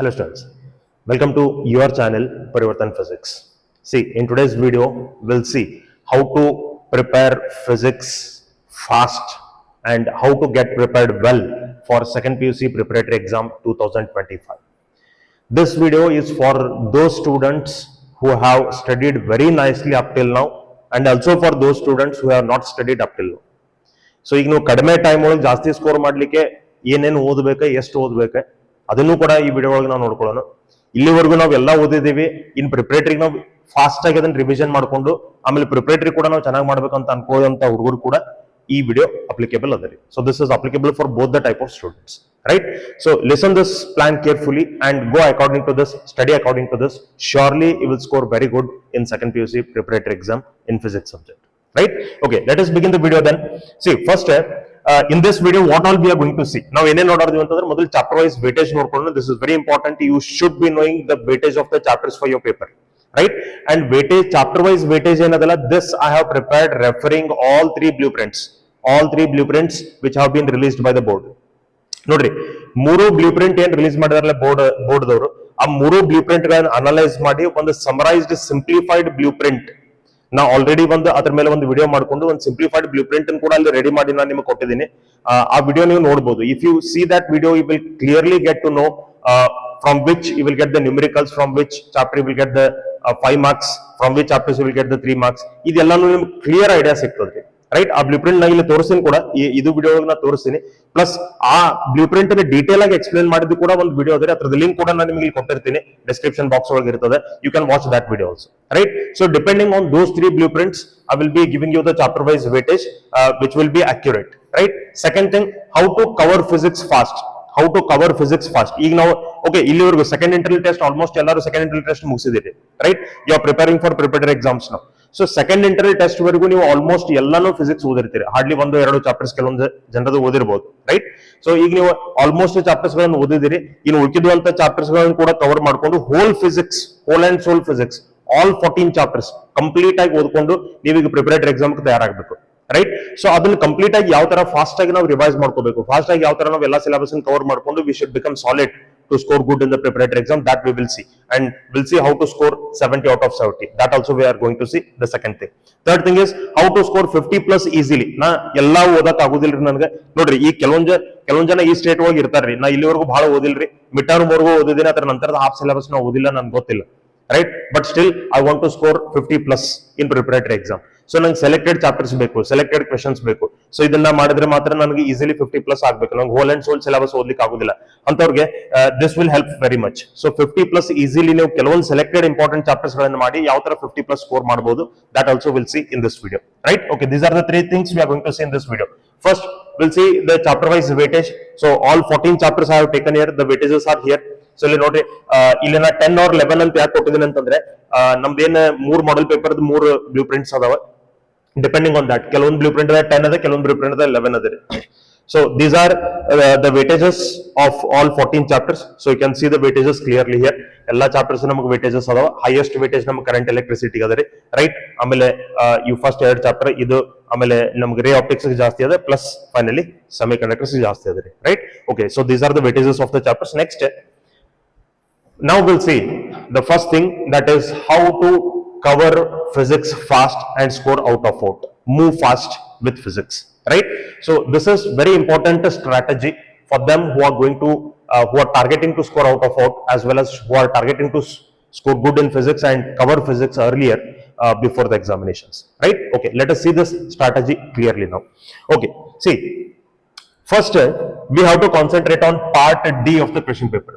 Hello students, welcome to your channel Parivartan Physics. See, in today's video, we'll see how to prepare physics fast and how to get prepared well for second PUC preparatory exam 2025. This video is for those students who have studied very nicely up till now and also for those students who have not studied up till now. So ಈಗ ನೀವು ಕಡಿಮೆ time ಒಳಗೆ ಜಾಸ್ತಿ score ಮಾಡ್ಲಿಕ್ಕೆ ಏನೇನು ಓದಬೇಕು, ಎಷ್ಟು ಓದಬೇಕು ಅದನ್ನು ಕೂಡ ಈ ವಿಡಿಯೋ ಒಳಗೆ ನಾವು ನೋಡ್ಕೊಳ್ಳೋಣ. ಇಲ್ಲಿವರೆಗೂ ನಾವು ಎಲ್ಲ ಓದಿದ್ದೀವಿ. ಇನ್ ಪ್ರಿಪರೇಟರಿ ನಾವು ಫಾಸ್ಟ್ ಆಗಿ ಅದನ್ನ ರಿವಿಷನ್ ಮಾಡ್ಕೊಂಡು ಆಮೇಲೆ ಪ್ರಿಪರೇಟರಿ ಕೂಡ ನಾವು ಚೆನ್ನಾಗಿ ಮಾಡ್ಬೇಕು ಅಂತ ಅನ್ಕೋದಂತ ಹುಡುಗರು ಕೂಡ ಈ ವಿಡಿಯೋ ಅಪ್ಲಿಕೇಬಲ್ ಅದ ರೀ. So this is applicable for both the type of students, right? So listen this plan carefully and go according to this, study according to this. Surely you will score very good in second PUC preparatory exam in physics subject, right? Okay, let us begin the video then. See, first in this video what all we are going to see. Now ene nodardhu antandre modal chapter wise weightage nodkondo. This is very important. You should be knowing the weightage of the chapters for your paper, right? And weightage, chapter wise weightage enadala, this I have prepared referring all three blueprints which have been released by the board. ನೋಡ್ರಿ, ಮೂರು blue print ಏನ್ release ಮಾಡಿದಾರಲ್ಲ ಬೋರ್ಡ್ದವರು, ಆ ಮೂರು blue print ಗಳನ್ನ analyse ಮಾಡಿ ಒಂದು summarised simplified blue print ನಾ ಆಲ್ರೆಡಿ ಅದ್ರ ಮೇಲೆ ಒಂದು ವಿಡಿಯೋ ಮಾಡ್ಕೊಂಡು ಒಂದು ಸಿಂಪ್ಲಿಫೈಡ್ ಬ್ಲೂ ಪ್ರಿಂಟ್ ಕೂಡ ಅಲ್ಲಿ ರೆಡಿ ಮಾಡಿ ನಾನು ನಿಮಗೆ ಕೊಟ್ಟಿದ್ದೀನಿ. ಆ ವಿಡಿಯೋ ನೀವು ನೋಡಬಹುದು. If you see that video you will clearly get to know from which you will get the numericals, from which chapter you will get the 5 marks, from which chapters you will get the 3 marks. ಇದೆಲ್ಲಾನು ನಿಮ್ಗೆ clear idea ಸಿಗ್ತದ್ರಿ, right? ಆ blueprint ನಾ ಇಲ್ಲಿ ತೋರಿಸ್ತೀನಿ ಕೂಡ, ಇದು video ನಾ ತೋರಿಸ್ತೀನಿ. ಪ್ಲಸ್ ಆ ಬ್ಲೂ ಪ್ರಿಂಟ್ ಡೀಟೇಲ್ ಆಗಿ ಎಕ್ಸ್ಪ್ಲೇನ್ ಮಾಡಿದ್ದು ಕೂಡ ಒಂದು ವಿಡಿಯೋ ಇದೆ, ಅದ್ರದ್ದು ಲಿಂಕ್ ಕೂಡ ನಾನು ನಿಮಗೆ ಇಲ್ಲಿ ಕೊಟ್ಟಿರ್ತೀನಿ, ಡಿಸ್ಕ್ರಿಪ್ಷನ್ ಬಾಕ್ಸ್ ಒಳಗೆ ಇರ್ತದೆ. You can watch that video also, right? So depending on those 3 blueprints, I will be giving you the chapter wise weightage which will be accurate, right? Second thing, how to cover physics fast. ಈಗ ನಾವು okay, ಇಲ್ಲಿವರೆಗೂ second internal test almost ಎಲ್ಲರೂ second internal test ಮುಗಿಸಿದಿರಿ, right? You are preparing for preparatory exams ನಾವು. So second internal test ವರೆಗೂ ನೀವು almost ಎಲ್ಲಾನು physics ಓದಿರ್ತೀರಿ. Hardly 1-2 chapters ಕೆಲವೊಂದು ಜನರದು ಓದಿರ್ಬೋದು, ರೈಟ್? ಸೊ ಈಗ ನೀವು ಆಲ್ಮೋಸ್ಟ್ ಚಾಪ್ಟರ್ಸ್ ಗಳನ್ನು ಓದಿದಿರಿ. ಇನ್ನು ಉಳಿದಿರುವಂತ ಚಾಪ್ಟರ್ಸ್ ಗಳನ್ನು ಕೂಡ ಕವರ್ ಮಾಡ್ಕೊಂಡು whole and sole physics all 14 chapters complete ಆಗಿ ಓದ್ಕೊಂಡು ನೀವೀಗ ಪ್ರಿಪರೇಟರಿ ಎಕ್ಸಾಮ್ ತಯಾರಾಗಬೇಕು, ರೈಟ್? ಸೊ ಅದನ್ನ ಕಂಪ್ಲೀಟ್ ಆಗಿ ಯಾವ ತರ ಫಾಸ್ಟ್ ಆಗಿ ನಾವು ರಿವೈಸ್ ಮಾಡ್ಕೋಬೇಕು, ಫಾಸ್ಟ್ ಆಗಿ ಯಾವ ತರ ನಾವು ಎಲ್ಲ ಸಿಲೆಬಸ್ ಕವರ್ ಮಾಡ್ಕೊಂಡು we should become solid to score good in the preparatory exam. That we will see, and we'll see how to score 70 out of 70. That also we are going to see. The second thing. Third thing is how to score 50 plus easily. ನಾ ಎಲ್ಲಾ ಓದಕ್ ಆಗುದಿಲ್ರಿ ನನಗೆ. ನೋಡ್ರಿ, ಈ ಕೆಲವೊಂದ್ ಜನ ಈ state ಒಳಗೆ ಇರ್ತಾರ್ರಿ, ನಾ ಇಲ್ಲಿವರೆಗೂ ಬಹಳ ಓದಿಲ್ರಿ, ಮಿಡ್ ಟರ್ಮ್ ವರೆಗೂ ಓದಿದ್ದೀನಿ, ಅದ್ರ ನಂತರದ ಹಾಫ್ ಸಿಲೆಬಸ್ ನಾ ಓದಿಲ್ಲ, ನನ್ಗೆ ಗೊತ್ತಿಲ್ಲ, right? But still I want to score 50 plus in preparatory exam. So ನಂಗೆ ಸೆಲೆಕ್ಟೆಡ್ ಚಾಪ್ಟರ್ಸ್ ಬೇಕು, ಸೆಲೆಕ್ಟೆಡ್ ಕ್ವೆಶನ್ಸ್ ಬೇಕು. ಸೊ ಇದನ್ನ ಮಾಡಿದ್ರೆ ಮಾತ್ರ ನನಗೆ ಈಸಿಲಿ 50 plus ಆಗ್ಬೇಕು. ನಂಗೆ ಹೋಲ್ ಅಂಡ್ ಸೋಲ್ ಸಿಲೆಬಸ್ ಓದ್ಲಿಕ್ಕೆ ಆಗುದಿಲ್ಲ ಅಂತವ್ರಿಗೆ this will help very much. So 50 plus easily ನೀವು ಕೆಲವೊಂದು ಸೆಲೆಕ್ಟೆಡ್ ಇಂಪಾರ್ಟೆಂಟ್ ಚಾಪ್ಟರ್ಸ್ ಗಳನ್ನ ಮಾಡಿ ಯಾವ ತರ 50 plus ಸ್ಕೋರ್ ಮಾಡಬಹುದು, that also will see in this video, right? Okay, these are the 3 things we are going to see in this video. First, we'll see the chapter wise weightage. So all 14 chapters I have taken here, the weightages are here. So ಇಲ್ಲಿ ನೋಡ್ರಿ, ಇಲ್ಲಿ ನಾ 10 or 11 ಅಂತ ಯಾಕೆ ಕೊಟ್ಟಿದ್ದೀನಿ ಅಂತಂದ್ರೆ ನಮ್ದೇನ್ 3 model paper 3 blue prints ಅದಾವ. ಡಿಪೆಂಡಿಂಗ್ ಆನ್ ದಟ್, ಕೆಲವೊಂದು ಬ್ಲೂ ಪ್ರಿಂಟ್ 10 ಅದ, ಕೆಲವೊಂದು ಬ್ಲೂ ಪ್ರಿಂಟ್ 11 ಅದ. So these are the weightages of all 14 chapters. So you can see the weightages clearly here. ಎಲ್ಲಾ ಚಾಪ್ಟರ್ಸ್ ನಮಗೆ weightages ಅದಾವ. ಹೈಯೆಸ್ಟ್ weightage ನಮಗೆ current electricity ಅದ, ರೈಟ್? ಆಮೇಲೆ ಇವು ಫಸ್ಟ್ 2 ಚಾಪ್ಟರ್ ಇದು, ಆಮೇಲೆ ನಮಗೆ ರೇ ಆಪ್ಟಿಕ್ಸ್ ಜಾಸ್ತಿ ಅದ, ಪ್ಲಸ್ ಫೈನಲಿ ಸೆಮಿ ಕಂಡಕ್ಟರ್ಸ್ ಜಾಸ್ತಿ ಅದ, right? Okay, so these are the weightages of the chapters. Next, now we'll see the first thing, that is how to cover physics fast and score out of out. Move fast with physics, right? So this is very important strategy for them who are going to who are targeting to score out of out, as well as who are targeting to score good in physics and cover physics earlier before the examinations, right? Okay, let us see this strategy clearly now. Okay, see, first we have to concentrate on part D of the question paper.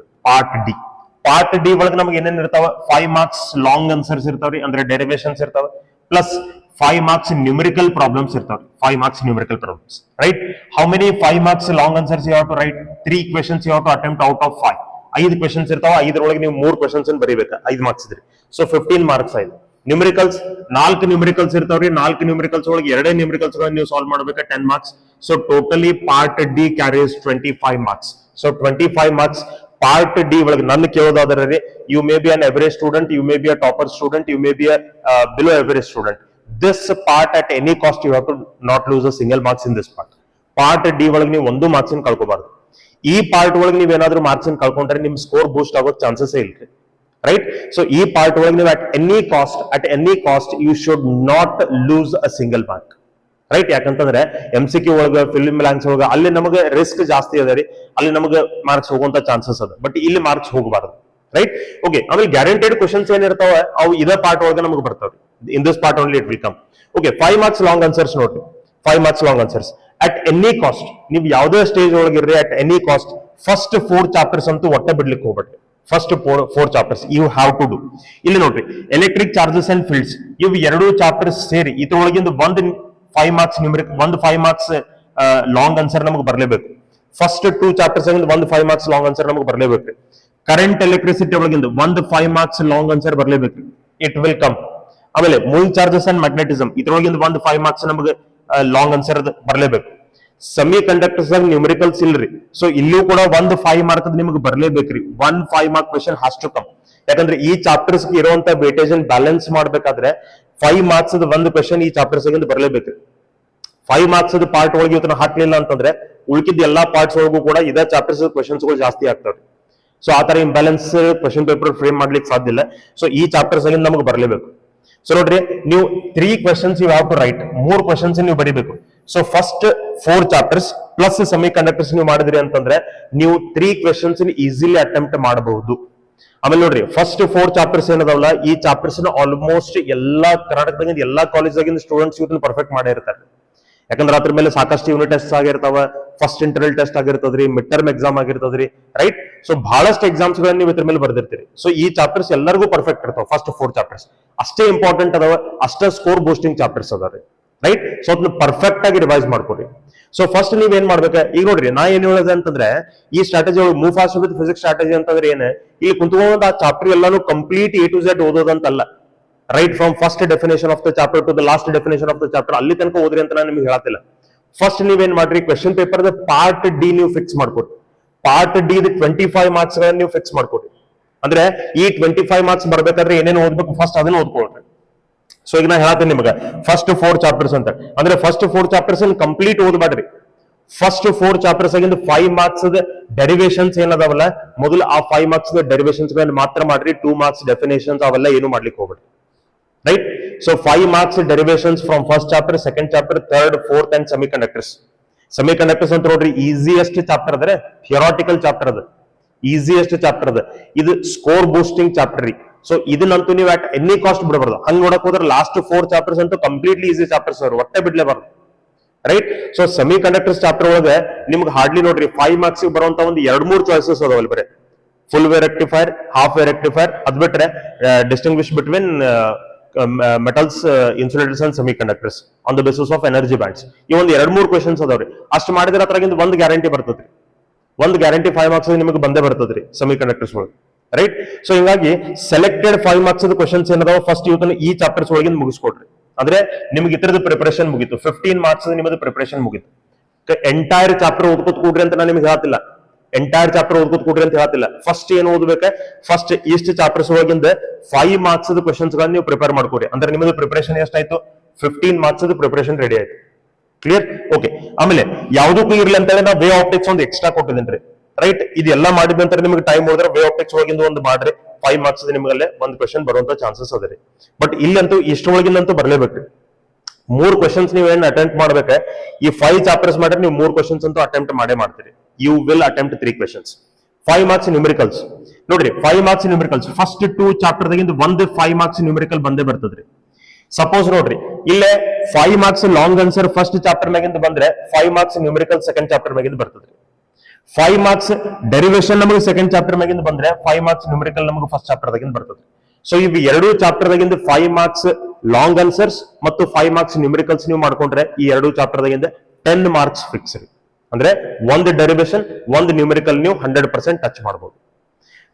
Part D ಒಳಗೆ ನಮ್ಗೆ ಏನೇನ್ ಇರ್ತಾವ? 5 marks long answers ಇರ್ತಾವ್ರಿ, ಅಂದ್ರೆ derivations ಇರ್ತಾವ, plus 5 marks numerical problems ಇರ್ತಾವ್ರಿ. 5 marks numerical problems, right? How many 5 marks long answers you have to write? 3 questions you have to attempt out of 5. 5 questions ಇರ್ತಾವ, 5ರೊಳಗೆ ನೀವು 3 questions ಬರೀಬೇಕು, 5 marks ಇದ್ರಿ. So 15 marks ಆಯ್ತು. Numericals 4 numericals ಇರ್ತಾವ್ರಿ, 4 numericals ಒಳಗೆ 2 numericals ನೀವು solve ಮಾಡ್ಬೇಕು, 10 marks. So totally part D carries 25 marks. So 25 marks part D ಒಳಗೆ. ನನ್ನ ಕೇಳೋದಾದ್ರೆ, you may be an average student, you may be a topper student, you may be a below average student. This part at any cost you have to not lose a single marks in this part. Part D ಒಳಗೆ ನೀವು 1 marks ಕಳ್ಕೋಬಾರ್ದು. ಈ part ಒಳಗೆ ನೀವೇನಾದ್ರೂ marks ಕಳ್ಕೊಂಡ್ರೆ ನಿಮ್ score ಬೂಸ್ಟ್ ಆಗೋ chances ಇಲ್ರಿ, right. So ಈ ಪಾರ್ಟ್ ಒಳಗೆ ನೀವು at any cost you should not lose a single mark, right. ಯಾಕಂತಂದ್ರೆ MCQ ಒಳಗ ಫಿಲ್ಮ್ ಬ್ಲಾಂಕ್ಸ್ ಒಳಗ ಅಲ್ಲಿ ನಮಗೆ ರಿಸ್ಕ್ ಜಾಸ್ತಿ ಅದ ರೀ, ಅಲ್ಲಿ ನಮಗೆ ಮಾರ್ಕ್ಸ್ ಹೋಗುವಂತ ಚಾನ್ಸಸ್ ಅದ, ಬಟ್ ಇಲ್ಲಿ ಮಾರ್ಕ್ಸ್ ಹೋಗಬಾರದು, ರೈಟ್. ಓಕೆ, ಆಮೇಲೆ ಗ್ಯಾರಂಟೆಡ್ ಕ್ವಶನ್ಸ್ ಏನಿರ್ತಾವ ಅವು ಇದೇ ಪಾರ್ಟ್ ಒಳಗೆ ನಮಗೆ ಬರ್ತಾವ್ರಿ. In this part only it will come. Okay, 5 marks long answers ನೋಡ್ರಿ. 5 marks long answers at any cost. ನೀವು ಯಾವುದೇ ಸ್ಟೇಜ್ ಒಳಗಿರ್ರಿ, at any cost first 4 chapters ಅಂತೂ ಒಟ್ಟೆ ಬಿಡ್ಲಿಕ್ಕೆ ಹೋಗ್ಬೇಡ್ರಿ. First 4 chapters you have to do. ಇಲ್ಲಿ ನೋಡ್ರಿ, ಎಲೆಕ್ಟ್ರಿಕ್ ಚಾರ್ಜಸ್ ಅಂಡ್ ಫೀಲ್ಡ್ಸ್, ಇವು 2 ಚಾಪ್ಟರ್ಸ್ ಸೇರಿ ಇದ್ರೊಳಗಿಂದ ಒಂದು 5 ಮಾರ್ಕ್ಸ್ ನ್ಯೂಮರಿಕ್, ಒಂದು 5 ಮಾರ್ಕ್ಸ್ ಲಾಂಗ್ ಆನ್ಸರ್ ನಮಗೆ ಬರಲೇಬೇಕು. ಫಸ್ಟ್ 2 ಚಾಪ್ಟರ್ಸ್ ಆಗಿಂದ ಒಂದು 5 ಮಾರ್ಕ್ಸ್ ಲಾಂಗ್ ಆನ್ಸರ್ ನಮಗೆ ಬರಲೇಬೇಕು. ಕರೆಂಟ್ ಎಲೆಕ್ಟ್ರಿಸಿಟಿ ಒಳಗಿಂದ ಒಂದು 5 ಮಾರ್ಕ್ಸ್ ಲಾಂಗ್ ಆನ್ಸರ್ ಬರಲೇಬೇಕು, ಇಟ್ ವಿಲ್ ಕಮ್. ಆಮೇಲೆ ಮೂವ್ ಚಾರ್ಜಸ್ ಅಂಡ್ ಮ್ಯಾಗ್ನೆಟಿಸಮ್ ಇದ್ರೊಳಗಿಂದ ಒಂದು 5 ಮಾರ್ಕ್ಸ್ ನಮಗೆ ಲಾಂಗ್ ಆನ್ಸರ್ ಬರಲೇಬೇಕು. ಸೆಮಿ ಕಂಡಕ್ಟರ್ಸ್ ಆಗಿ ನ್ಯೂಮರಿಕಲ್ಸ್ ಇಲ್ರಿ, ಸೊ ಇಲ್ಲೂ ಕೂಡ ಒಂದು 5 ಮಾರ್ಕ್ ನಿಮಗೆ ಬರಲೇಬೇಕ್ರಿ. 1 5 mark question has to come. ಯಾಕಂದ್ರೆ ಈ ಚಾಪ್ಟರ್ಸ್ ಇರುವಂತ ವೇಟೇಜ್ ಬ್ಯಾಲೆನ್ಸ್ ಮಾಡ್ಬೇಕಾದ್ರೆ 5 ಮಾರ್ಕ್ಸ್ ಒಂದು ಕ್ವೆಶನ್ ಈ ಚಾಪ್ಟರ್ಸ್ ಆಗಿಂದ ಬರಲೇಬೇಕು. 5 ಮಾರ್ಕ್ಸ್ ಪಾರ್ಟ್ ಒಳಗೆ ಇವತ್ತು ಹಾಕ್ಲಿಲ್ಲ ಅಂತಂದ್ರೆ ಉಳ್ಕಿದ ಎಲ್ಲಾ ಪಾರ್ಟ್ಸ್ ಒಳಗೂ ಕೂಡ ಇದೇ ಚಾಪ್ಟರ್ಸ್ ಕ್ವೆಶನ್ಸ್ ಗಳು ಜಾಸ್ತಿ ಆಗ್ತಾವ್ರಿ. ಸೊ ಆ ತರ ಇಂಬ್ಯಾಲೆನ್ಸ್ ಕ್ವೆಶನ್ ಪೇಪರ್ ಫ್ರೇಮ್ ಮಾಡ್ಲಿಕ್ಕೆ ಸಾಧ್ಯ ಇಲ್ಲ. ಸೊ ಈ ಚಾಪ್ಟರ್ಸ್ ಆಗಿಂದ ನಮಗೆ ಬರಲೇಬೇಕು. ಸೊ ನೋಡ್ರಿ, ನೀವು 3 questions you have to write, 3 questions ನೀವು ಬರೀಬೇಕು. So first 4 chapters plus semiconductors ನೀವು ಮಾಡಿದ್ರಿ ಅಂತಂದ್ರೆ ನೀವು 3 ಕ್ವೆಶನ್ಸ್ ಈಸಿಲಿ ಅಟೆಂಪ್ಟ್ ಮಾಡಬಹುದು. ಆಮೇಲೆ ನೋಡ್ರಿ, ಫಸ್ಟ್ 4 ಚಾಪ್ಟರ್ಸ್ ಏನದಾವಲ್ಲ, ಈ ಚಾಪ್ಟರ್ಸ್ ಆಲ್ಮೋಸ್ಟ್ ಎಲ್ಲಾ ಕರ್ನಾಟಕದಾಗ ಎಲ್ಲಾ ಕಾಲೇಜ್ ಆಗಿನ ಸ್ಟೂಡೆಂಟ್ಸ್ ಇವತ್ತು ಪರ್ಫೆಕ್ಟ್ ಮಾಡೇ ಇರ್ತಾರೆ. ಯಾಕಂದ್ರೆ ಅದ್ರ ಮೇಲೆ ಸಾಕಷ್ಟು ಯೂನಿಟ್ ಟೆಸ್ಟ್ ಆಗಿರ್ತಾವ, ಫಸ್ಟ್ ಇಂಟರ್ನಲ್ ಟೆಸ್ಟ್ ಆಗಿರ್ತದ್ರಿ, ಮಿಡ್ ಟರ್ಮ್ ಎಕ್ಸಾಮ್ ಆಗಿರ್ತದ್ರಿ, ರೈಟ್. ಸೊ ಬಹಳಷ್ಟು ಎಕ್ಸಾಮ್ಸ್ ಗಳನ್ನ ನೀವು ಇದ್ರ ಮೇಲೆ ಬರ್ದಿರ್ತೀರಿ. ಸೊ ಈ ಚಾಪ್ಟರ್ಸ್ ಎಲ್ಲರಿಗೂ ಪರ್ಫೆಕ್ಟ್ ಇರ್ತಾವ. ಫಸ್ಟ್ 4 ಚಾಪ್ಟರ್ಸ್ ಅಷ್ಟೇ ಇಂಪಾರ್ಟೆಂಟ್ ಅದಾವ, ಅಷ್ಟೇ ಸ್ಕೋರ್ ಬೂಸ್ಟಿಂಗ್ ಚಾಪ್ಟರ್ಸ್ ಅದಾವ್ರಿ, ರೈಟ್. ಸೊ ಅದನ್ನ ಪರ್ಫೆಕ್ಟ್ ಆಗಿ ರಿವೈಸ್ ಮಾಡ್ಕೊರಿ. ಸೊ ಫಸ್ಟ್ ನೀವ್ ಏನ್ ಮಾಡ್ಬೇಕು, ಈಗ ನೋಡ್ರಿ, ನಾ ಏನ್ ಹೇಳಿದೆ ಅಂತಂದ್ರೆ ಈ strategy move fast with physics strategy ಅಂತಂದ್ರೆ ಏನ್, ಇಲ್ಲಿ ಕುಂತ್ಕೊಂಡ್ ಆ ಚಾಪ್ಟರ್ ಎಲ್ಲಾನು ಕಂಪ್ಲೀಟ್ A to Z ಓದೋದಂತಲ್ಲ, right. From first definition of the chapter to the last definition of the chapter ಅಲ್ಲಿ ತನಕ ಓದ್ರಿ ಅಂತ ನಾನು ನಿಮ್ಗೆ ಹೇಳತ್ತಿಲ್ಲ. ಫಸ್ಟ್ ನೀವೇನ್ ಮಾಡ್ರಿ, ಕ್ವೆಶನ್ ಪೇಪರ್ ಪಾರ್ಟ್ ಡಿ ನೀವು ಫಿಕ್ಸ್ ಮಾಡ್ಕೊರಿ. ಪಾರ್ಟ್ ಡಿ 25 ಮಾರ್ಕ್ಸ್ ಗಳನ್ನ ನೀವು ಫಿಕ್ಸ್ ಮಾಡ್ಕೊರಿ. ಅಂದ್ರೆ ಈ 25 ಮಾರ್ಕ್ಸ್ ಬರ್ಬೇಕಾದ್ರೆ ಏನೇನು ಓದ್ಬೇಕು ಫಸ್ಟ್ ಅದನ್ನ ಓದ್ಕೊಳ್ರಿ. ಸೊ ಈಗ ನಾ ಹೇಳ್ತೇನೆ ನಿಮಗೆ ಫಸ್ಟ್ 4 ಚಾಪ್ಟರ್ಸ್ ಅಂತ, ಅಂದ್ರೆ ಫಸ್ಟ್ 4 ಚಾಪ್ಟರ್ಸ್ ಕಂಪ್ಲೀಟ್ ಓದ್ಬೇಡ್ರಿ. ಫಸ್ಟ್ 4 ಚಾಪ್ಟರ್ಸ್ ಆಗಿಂದ 5 ಮಾರ್ಕ್ಸ್ ಡೆರಿವೇಶನ್ಸ್ ಏನದಾವಲ್ಲ, ಮೊದಲು ಆ 5 ಮಾರ್ಕ್ಸ್ ಡೆರಿವೇಶನ್ಸ್ ಗಳನ್ನ ಮಾತ್ರ ಮಾಡ್ರಿ. 2 ಮಾರ್ಕ್ಸ್ ಡೆಫಿನೇಷನ್ಸ್ ಅವೆಲ್ಲ ಏನು ಮಾಡ್ಲಿಕ್ಕೆ ಹೋಗ್ಬೇಡ್ರಿ, right. So 5 marks derivations from first chapter, second chapter, third, fourth and semiconductors. Semiconductors ಅಂತ ನೋಡ್ರಿ, ಈಸಿಯೆಸ್ಟ್ ಚಾಪ್ಟರ್ ಅದ್ರೆ, ಥಿಯರಾಟಿಕಲ್ ಚಾಪ್ಟರ್ ಅದ, ಈಸಿಯೆಸ್ಟ್ ಚಾಪ್ಟರ್ ಅದ. ಇದು ಸ್ಕೋರ್ ಬೂಸ್ಟಿಂಗ್ ಚಾಪ್ಟರ್ ರೀ. ಸೊ ಇದನ್ನಂತೂ ನೀವು ಅಟ್ ಎನಿ ಕಾಸ್ಟ್ ಬಿಡಬಾರ್ದು. ಹಂಗ್ ನೋಡಕ್ ಹೋದ್ರೆ ಲಾಸ್ಟ್ 4 ಚಾಪ್ಟರ್ಸ್ ಅಂತೂ ಕಂಪ್ಲೀಟ್ಲಿ ಈಸಿ ಚಾಪ್ಟರ್ಸ್ ಅವ್ರು, ಒಟ್ಟೆ ಬಿಡ್ಲೇಬಾರ್ದು, right. So semiconductors chapter ಒಳಗೆ ನಿಮ್ಗೆ ಹಾರ್ಡ್ಲಿ ನೋಡ್ರಿ 5 ಮಾರ್ಕ್ಸ್ ಬರುವಂತ ಒಂದು 2-3 ಚಾಯ್ಸಸ್ ಅದಾವಲ್ಲಿ, ಬರೀ full wave rectifier, half wave rectifier, ಅದ್ ಬಿಟ್ರೆ distinguish between metals, insulators and semiconductors on the basis of energy bands. ಈ ಒಂದು 2-3 ಕ್ವೆಶನ್ಸ್ ಅದಾವ್ರಿ. ಅಷ್ಟು ಮಾಡಿದ್ರೆ ಅದ್ರಾಗಿಂದ ಒಂದು ಗ್ಯಾರಂಟಿ ಬರ್ತದ್ರಿ, ಒಂದು ಗ್ಯಾರಂಟಿ 5 ಮಾರ್ಕ್ಸ್ ನಿಮಗೆ ಬಂದೇ ಬರ್ತದ್ರಿ ಸೆಮಿ ಕಂಡಕ್ಟರ್ಸ್ ಒಳಗೆ, ರೈಟ್. ಸೊ ಹಿಂಗಾಗಿ ಸೆಲೆಕ್ಟೆಡ್ 5 ಮಾರ್ಕ್ಸ್ ಕ್ವೆಶನ್ಸ್ ಏನದಾವ ಫಸ್ಟ್ ಇವತ್ತು ಈ ಚಾಪ್ಟರ್ಸ್ ಒಳಗಿಂದ ಮುಗಿಸ್ಕೊಡ್ರಿ. ಅಂದ್ರೆ ನಿಮ್ಗೆ ಇತರದ ಪ್ರಿಪರೇಷನ್ ಮುಗಿತು. 15 ಮಾರ್ಕ್ಸ್ ನಿಮ್ಮದು ಪ್ರಿಪರೇಷನ್ ಮುಗಿತು. ಎಂಟೈರ್ ಚಾಪ್ಟರ್ ಓದ್ಕೊತ್ ಕೂಡ್ರಿ ಅಂತ ನಾನು ನಿಮ್ಗೆ ಹೇಳ್ತಿಲ್ಲ, ಎಂಟೈರ್ ಚಾಪ್ಟರ್ ಓದ್ಕೊತ್ ಕೂಡ್ರಿ ಅಂತ ಹೇಳ್ತಿಲ್ಲ. ಫಸ್ಟ್ ಏನ್ ಓದ್ಬೇಕ, ಫಸ್ಟ್ ಇಷ್ಟು ಚಾಪ್ಟರ್ಸ್ ಒಳಗಿಂದ 5 ಮಾರ್ಕ್ಸ್ ಕ್ವೆಶನ್ಸ್ ಗಳನ್ನ ನೀವು ಪ್ರಿಪೇರ್ ಮಾಡ್ಕೊರಿ. ಅಂದ್ರೆ ನಿಮ್ಮದು ಪ್ರಿಪರೇಷನ್ ಎಷ್ಟಾಯ್ತು, 15 ಮಾರ್ಕ್ಸ್ ಪ್ರಿಪರೇಷನ್ ರೆಡಿ ಆಯ್ತು. Clear, okay. ಆಮೇಲೆ ಯಾವ್ದಕ್ಕೂ ಇರ್ಲಿ ಅಂತ ಹೇಳಿ ನಾವು ವೇ ಆಪ್ಟಿಕ್ಸ್ ಒಂದು ಎಕ್ಸ್ಟ್ರಾ ಕೊಟ್ಟಿದ್ದೇನ್ರಿ, ರೈಟ್. ಇದೆಲ್ಲ ಮಾಡಿದ ನಂತರ ನಿಮ್ಗೆ ಟೈಮ್ ಹೋದ್ರೆ ವೇ ಆಪ್ಟಿಕ್ಸ್ ಒಳಗಿಂದ ಒಂದು ಮಾಡ್ರಿ, 5 ಮಾರ್ಕ್ಸ್ ನಿಮಗಲ್ಲೇ ಒಂದು ಕ್ವೆಶನ್ ಬರುವಂತ ಚಾನ್ಸಸ್ ಅದ ರೀ. ಬಟ್ ಇಲ್ಲಂತೂ ಇಷ್ಟೊಳಗಿಂದಂತೂ ಬರ್ಲೇಬೇಕ್ರಿ. 3 ಕ್ವೆಶನ್ಸ್ ನೀವು ಏನ್ ಅಟೆಂಪ್ಟ್ ಮಾಡ್ಬೇಕ, ಈ 5 ಚಾಪ್ಟರ್ಸ್ ಮಾಡ್ರೆ ನೀವು 3 ಕ್ವೆಶನ್ಸ್ ಅಂತೂ ಅಟೆಂಪ್ಟ್ ಮಾಡೇ ಮಾಡ್ತೀರಿ. You will attempt 3 questions. 5 marks numericals ನೋಡ್ರಿ, 5 ಮಾರ್ಕ್ಸ್ ನ್ಯೂಮರಿಕಲ್ಸ್ ಫಸ್ಟ್ 2 ಚಾಪ್ಟರ್ ದಾಗಿಂದ ಒಂದು 5 ಮಾರ್ಕ್ಸ್ ನ್ಯೂಮರಿಕಲ್ ಬಂದೇ ಬರ್ತದ್ರಿ. ಸಪೋಸ್ ನೋಡ್ರಿ, ಇಲ್ಲೇ 5 marks long answer first chapter ಮ್ಯಾಗಿಂದ ಬಂದ್ರೆ 5 ಮಾರ್ಕ್ಸ್ ನ್ಯೂಮರಿಕಲ್ ಸೆಕೆಂಡ್ ಚಾಪ್ಟರ್ ಮ್ಯಾಗಿಂದ ಬರ್ತದ್ರಿ. 5 ಮಾರ್ಕ್ಸ್ ಡೆರಿವೇಶನ್ ನಮಗೆ ಸೆಕೆಂಡ್ ಚಾಪ್ಟರ್ ಮ್ಯಾಗಿಂದ ಬಂದ್ರೆ 5 ಮಾರ್ಕ್ಸ್ ನ್ಯೂಮರಿಕಲ್ ನಮಗೆ ಫಸ್ಟ್ ಚಾಪ್ಟರ್ ದಾಗಿಂದ ಬರ್ತದೆ. ಸೊ ಇವು 2 ಚಾಪ್ಟರ್ ದಾಗಿಂದ 5 ಮಾರ್ಕ್ಸ್ ಲಾಂಗ್ ಆನ್ಸರ್ಸ್ ಮತ್ತು 5 ಮಾರ್ಕ್ಸ್ ನ್ಯೂಮರಿಕಲ್ಸ್ ನೀವು ಮಾಡ್ಕೊಂಡ್ರೆ ಈ 2 ಚಾಪ್ಟರ್ ದಾಗಿಂದ 10 ಮಾರ್ಕ್ಸ್ ಫಿಕ್ಸ್ ರೀ. ಅಂದ್ರೆ ಒಂದು ಡೆರಿವೇಶನ್ ಒಂದು ನ್ಯೂಮರಿಕಲ್ ನೀವು 100% ಟಚ್ ಮಾಡಬಹುದು.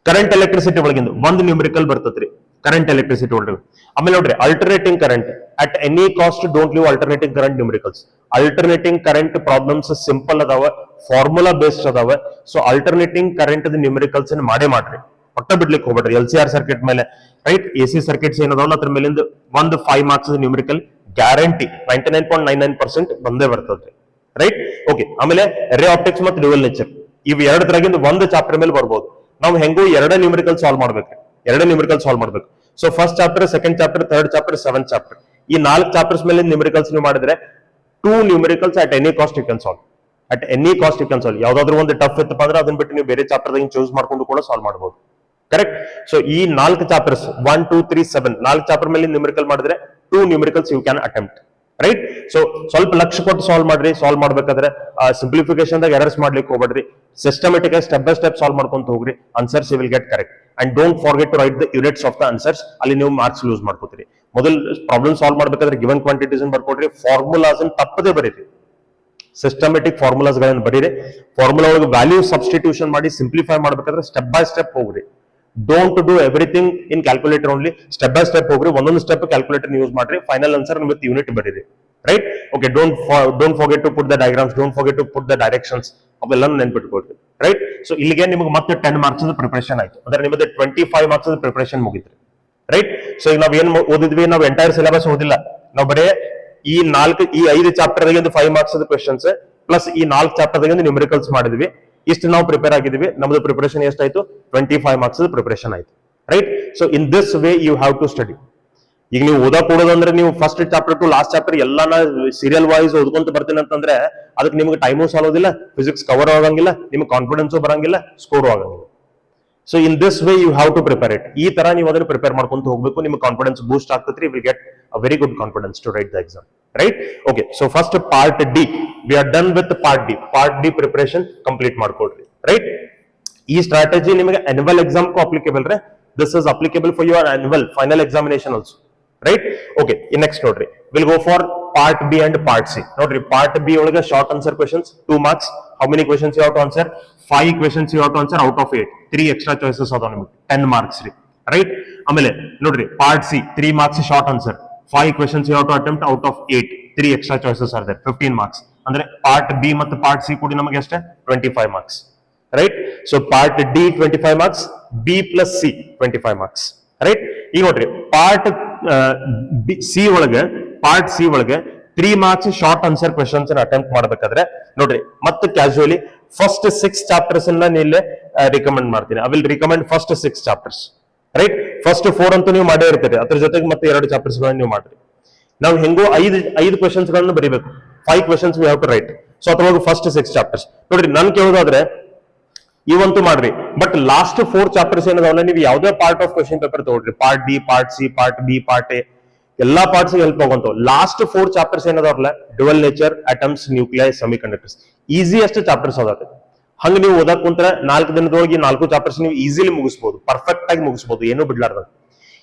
ಕರೆಂಟ್ ಎಲೆಕ್ಟ್ರಿಸಿಟಿ ಒಳಗಿಂದ ಒಂದು ನ್ಯೂಮರಿಕಲ್ ಬರ್ತದ್ರಿ, ಕರೆಂಟ್ ಎಲೆಕ್ಟ್ರಿಸಿಟಿ ಒಳಗೆ. ಆಮೇಲೆ ನೋಡ್ರಿ, alternating current at any cost don't leave alternating current numericals. Alternating current problems simple ಅದಾವ, ಫಾರ್ಮುಲಾ ಬೇಸ್ಡ್ ಅದಾವ. ಸೊ ಅಲ್ಟರ್ನೇಟಿಂಗ್ ಕರೆಂಟ್ ನ್ಯೂಮರಿಕಲ್ಸ್ ಮಾಡೇ ಮಾಡ್ರಿ, ಒಟ್ಟ ಬಿಡ್ಲಿಕ್ಕೆ ಹೋಗ್ಬೇಡ್ರಿ. LCR ಸರ್ಕಿಟ್ ಮೇಲೆ, ರೈಟ್, AC ಸರ್ಕಿಟ್ಸ್ ಏನದಾವಲ್ಲ ಅದ್ರ ಮೇಲಿಂದ ಒಂದು 5 ಮಾರ್ಕ್ಸ್ ನ್ಯೂಮರಿಕಲ್ ಗ್ಯಾರಂಟಿ 99.99% ಬಂದೇ ಬರ್ತದ್ರಿ, ರೈಟ್. ಓಕೆ. ಆಮೇಲೆ ರೇ ಆಪ್ಟಿಕ್ಸ್ ಮತ್ತು ಡ್ಯುಯಲ್ ನೇಚರ್ ಇವ್ ಎರಡರಾಗಿಂದ ಒಂದು ಚಾಪ್ಟರ್ ಮೇಲೆ ಬರ್ಬೋದು. ನಾವು ಹೆಂಗೋ ಎರಡೇ ನ್ಯೂಮರಿಕಲ್ ಸಾಲ್ವ್ ಮಾಡ್ಬೇಕು. So first chapter, second chapter, third chapter, seventh chapter, ಈ 4 ಚಾಪ್ಟರ್ಸ್ ಮೇಲೆ ನ್ಯೂಮರಿಕಲ್ಸ್ ನೀವು ಮಾಡಿದ್ರೆ 2 numericals at any cost you can solve. ಯಾವ್ದಾದ್ರು ಒಂದು ಟಫ್ ಇತ್ತಪ್ಪ ಅಂದ್ರೆ ಅದನ್ನ ಬಿಟ್ಟು ನೀವು ಬೇರೆ ಚಾಪ್ಟರ್ ಚೂಸ್ ಮಾಡ್ಕೊಂಡು ಕೂಡ ಸಾಲ್ವ್ ಮಾಡಬಹುದು. ಕರೆಕ್ಟ್. ಸೊ ಈ 4 ಚಾಪ್ಟರ್ಸ್ 1, 2, 3, 7 4 ಚಾಪ್ಟರ್ ಮೇಲೆ ನ್ಯೂಮರಿಕಲ್ ಮಾಡಿದ್ರೆ 2 numericals you can attempt. Right. So ಸ್ವಲ್ಪ ಲಕ್ಷ ಕೊಟ್ಟು ಸಾಲ್ವ್ ಮಾಡ್ಬೇಕಾದ್ರೆ ಸಿಂಪ್ಲಿಫಿಕೇಶನ್ ದಾಗ ಎರರ್ಸ್ ಮಾಡ್ಲಿಕ್ಕೆ ಹೋಗ್ಬೇಡ್ರಿ. ಸಿಸ್ಟಮೆಟಿಕ್ ಆಗಿ ಸ್ಟೆಪ್ ಬೈ ಸ್ಟೆಪ್ ಸಾಲ್ವ್ ಮಾಡ್ಕೊಂತ ಹೋಗ್ರಿ. Answers you will get correct. And don't forget to write the units of the answers. ಅಲ್ಲಿ ನೀವು ಮಾರ್ಕ್ಸ್ ಲೂಸ್ ಮಾಡ್ಕೋತೀರಿ. ಮೊದಲು ಪ್ರಾಬ್ಲಮ್ ಸಾಲ್ವ್ ಮಾಡ್ಬೇಕಾದ್ರೆ ಗಿವನ್ ಕ್ವಾಂಟಿಟೀಸ್ ಬರ್ಕೊಡ್ರಿ, ಫಾರ್ಮುಲಾಸ್ ತಪ್ಪದೇ ಬರೀರಿ, ಸಿಸ್ಟಮೆಟಿಕ್ ಫಾರ್ಮುಲಾಸ್ ಗಳನ್ನ ಬರೀರಿ. ಫಾರ್ಮುಲಾ ಒಳಗೆ ವ್ಯಾಲ್ಯೂ ಸಬ್ಸ್ಟಿಟ್ಯೂಷನ್ ಮಾಡಿ ಸಿಂಪ್ಲಿಫೈ ಮಾಡ್ಬೇಕಾದ್ರೆ ಸ್ಟೆಪ್ ಬೈ ಸ್ಟೆಪ್ ಹೋಗ್ರಿ. Don't do everything in calculator only. Step by step ಹೋಗ್ರಿ, ಒಂದೊಂದು ಸ್ಟೆಪ್ ಕ್ಯಾಲ್ಕುಲೇಟರ್ ಯೂಸ್ ಮಾಡ್ರಿ. ಫೈನಲ್ ಆನ್ಸರ್ ವಿತ್ ಯೂನಿಟ್ ಬರೀರಿ. Right. Okay. Don't forget to put the diagrams, don't forget to put the directions, ಅವೆಲ್ಲನೂ ನೆನ್ಪಿಟ್ಕೊಳ್ರಿ. Right. So ಇಲ್ಲಿಗೆ ನಿಮಗೆ ಮತ್ತೆ 10 marks preparation ಆಯ್ತು. ಅಂದ್ರೆ ನಿಮಗೆ 25 ಮಾರ್ಕ್ಸ್ ಪ್ರಿಪರೇಷನ್ ಮುಗಿತ್ರಿ. ರೈಟ್. ಸೊ ಈಗ ನಾವ್ ಏನ್ ಓದಿದ್ವಿ, ನಾವು ಎಂಟೈರ್ ಸಿಲೆಬಸ್ ಓದಿಲ್ಲ. ನಾವು ಬರೇ ಈ 5 ಚಾಪ್ಟರ್ 5 ಮಾರ್ಕ್ಸ್ ಕ್ವೆಶನ್ಸ್ ಪ್ಲಸ್ ಈ 4 ಚಾಪ್ಟರ್ ನ್ಯೂಮರಿಕಲ್ಸ್ ಮಾಡಿದ್ವಿ. ಇಷ್ಟು ನಾವು ಪ್ರಿಪೇರ್ ಆಗಿದ್ವಿ. ನಮ್ದು ಪ್ರಿಪರೇಷನ್ ಎಷ್ಟಾಯ್ತು? 25 ಮಾರ್ಕ್ಸ್ ಪ್ರಿಪರೇಷನ್ ಆಯ್ತು. Right. So in this way you have to study. ಈಗ ನೀವು ಓದೋದಂದ್ರೆ ನೀವು first chapter to last chapter ಎಲ್ಲಾನ ಸೀರಿಯಲ್ ವೈಸ್ ಓದ್ಕೊಂತ ಬರ್ತೀನಿ ಅಂತಂದ್ರೆ ಅದಕ್ಕೆ ನಿಮ್ಗೆ ಟೈಮು ಸಾಲೋದಿಲ್ಲ, ಫಿಸಿಕ್ಸ್ ಕವರ್ ಆಗಂಗಿಲ್ಲ, ನಿಮ್ಗೆ ಕಾನ್ಫಿಡೆನ್ಸು ಬರಂಗಿಲ್ಲ, ಸ್ಕೋರ್ ಆಗಂಗಿಲ್ಲ. So in this way you have to prepare it. ಈ ತರ ನೀವು ಅದನ್ನ ಪ್ರಿಪೇರ್ ಮಾಡ್ಕೊಂತ ಹೋಗ್ಬೇಕು. ನಿಮ್ಗೆ ಕಾನ್ಫಿಡೆನ್ಸ್ ಬೂಸ್ಟ್ ಆಗ್ತೈತ್ರಿ. Will get a very good confidence to write the exam. Right. Okay. So first part D we are done with part D preparation complete ಮಾಡ್ಕೊಡ್ರಿ. Right. ಈ ಸ್ಟ್ರಾಟಜಿ ನಿಮಗೆ ಆನ್ಯುವಲ್ ಎಕ್ಸಾಮ್ ಕು applicable ರೀ. This is applicable for your annual final examination also. Right. Okay. Next ನೋಡ್ರಿ, will go for part B and part C. ನೋಡ್ರಿ, part B ಒಳಗೆ short answer questions 2 marks. How many questions you have to answer? 5 questions you have to answer out of 8. 3 extra choices ಅದಾವ ನಿಮಗೆ, 10 marks ರೀ. Right. ಆಮೇಲೆ ನೋಡ್ರಿ, part C 3 marks short answer, 5 questions you have to attempt out of 8. 3 extra choices are there, 15 marks. ಅಂದ್ರೆ part B ಮತ್ತು part C ಕೂಡಿ ನಮಗೆ ಎಷ್ಟೇ? 25 marks. Right. So part D 25 marks, B plus C 25 marks. Right. ಈಗ ನೋಡ್ರಿ, part C ಒಳಗೆ 3 marks short answer questions attempt ಮಾಡ್ಬೇಕಾದ್ರೆ ನೋಡ್ರಿ, ಮತ್ತೆ ಕ್ಯಾಶುಯಲಿ ಫಸ್ಟ್ 6 ಚಾಪ್ಟರ್ಸ್ ಇಲ್ಲಿ ರಿಕಮೆಂಡ್ ಮಾಡ್ತೀನಿ. I will recommend first 6 chapters. Right. First 4 ಅಂತೂ ನೀವು ಮಾಡೇ ಇರ್ತೀರಿ, ಅದ್ರ ಜೊತೆಗೆ ಮತ್ತೆ 2 ಚಾಪ್ಟರ್ಸ್ ಗಳನ್ನ ನೀವು ಮಾಡ್ರಿ. ನಾವು ಹೆಂಗೋ 5 ಕ್ವೆಶನ್ಸ್ ಗಳನ್ನ ಬರೀಬೇಕು. 5 questions we have to write. So ಅದ್ರೊಳಗೆ ಫಸ್ಟ್ 6 ಚಾಪ್ಟರ್ಸ್ ನೋಡ್ರಿ. ನನ್ ಕೇಳೋದಾದ್ರೆ ಇವಂತೂ ಮಾಡ್ರಿ, ಬಟ್ ಲಾಸ್ಟ್ 4 ಚಾಪ್ಟರ್ಸ್ ಏನದಾವಲ್ಲ, ನೀವು ಯಾವ್ದೇ ಪಾರ್ಟ್ ಆಫ್ ಕ್ವೆಶನ್ ಪೇಪರ್ ತಗೊಳ್ರಿ, part D, part C, part B, part A, ಎಲ್ಲಾ ಪಾರ್ಟ್ಸ್ ಹೆಲ್ಪ್ ಆಗುವಂತ. ಲಾಸ್ಟ್ 4 ಚಾಪ್ಟರ್ಸ್ ಏನದಾವಲ್ಲ, dual nature, atoms, nuclei, semiconductors, easiest chapters ಅದಾವೆ. ಹಂಗ ನೀವು ಓದಕ್ ಕುಂತ್ರ 4 ದಿನದೊಳಗೆ 4 ಚಾಪ್ಟರ್ಸ್ ನೀವು ಈಸಿಲಿ ಮುಗಿಸಬಹುದು, ಪರ್ಫೆಕ್ಟ್ ಆಗಿ ಮುಗಿಸಬಹುದು, ಏನೂ ಬಿಡ್ಲಾರ್ದ.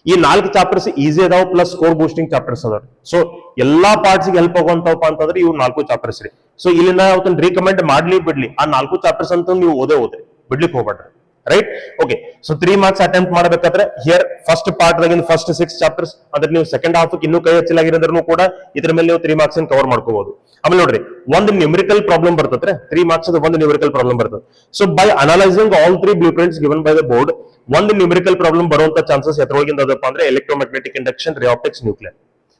ಈ 4 ಚಾಪ್ಟರ್ಸ್ ಈಸಿ ಅದಾವ, ಪ್ಲಸ್ ಸ್ಕೋರ್ ಬೂಸ್ಟಿಂಗ್ ಚಾಪ್ಟರ್ಸ್ ಅದಾವ. ಸೊ ಎಲ್ಲಾ ಪಾರ್ಟ್ಸ್ ಹೆಲ್ಪ್ ಆಗುವಂತಪ್ಪ ಅಂತಂದ್ರೆ ಇವು 4 ಚಾಪ್ಟರ್ಸ್ ರೀ. ಸೊ ಇಲ್ಲಿಂದ ಅವತ್ತನ್ನ ರಿಕಮೆಂಡ್ ಮಾಡ್ಲಿ ಬಿಡ್ಲಿ, ಆ 4 ಚಾಪ್ಟರ್ಸ್ ಅಂತ ನೀವು ಓದ್ರಿ, ಬಿಡ್ಲಿಕ್ಕೆ ಹೋಗ್ಬೇಡ್ರಿ. Right. Okay. So 3 marks attempt ಮಾಡಬೇಕಾದ್ರೆ ಹಿಯರ್ ಫಸ್ಟ್ ಪಾರ್ಟ್ ದಾಗಿಂದ ಫಸ್ಟ್ 6 ಚಾಪ್ಟರ್ಸ್, ಅದ್ರ ನೀವು ಸೆಕೆಂಡ್ ಹಾಫ್ ಇನ್ನೂ ಕೈ ಹಚ್ಚಿಲಾಗಿರೋದ್ರೂ ಕೂಡ ಇದ್ರ ಮೇಲೆ ನೀವು 3 ಮಾರ್ಕ್ಸ್ ಕವರ್ ಮಾಡ್ಕೋಬಹುದು. ಆಮೇಲೆ ನೋಡ್ರಿ, ಒಂದು ನ್ಯೂಮರಿಕಲ್ ಪ್ರಾಬ್ಲಮ್ ಬರ್ತದ್ರೆ, 3 ಮಾರ್ಕ್ಸ್ ಒಂದು ನ್ಯೂಮರಿಕಲ್ ಪ್ರಾಬ್ಲಮ್ ಬರ್ತದೆ. So by analysing all 3 blue prints given by the board, ಒಂದು ನ್ಯೂಮರಿಕಲ್ ಪ್ರಾಬ್ಲಮ್ ಬರುವಂತ ಚಾನ್ಸಸ್ ಎತ್ತರೊಳಗಿಂದ ಅದಪ್ಪ ಅಂದ್ರೆ electromagnetic induction, ray optics, nuclear.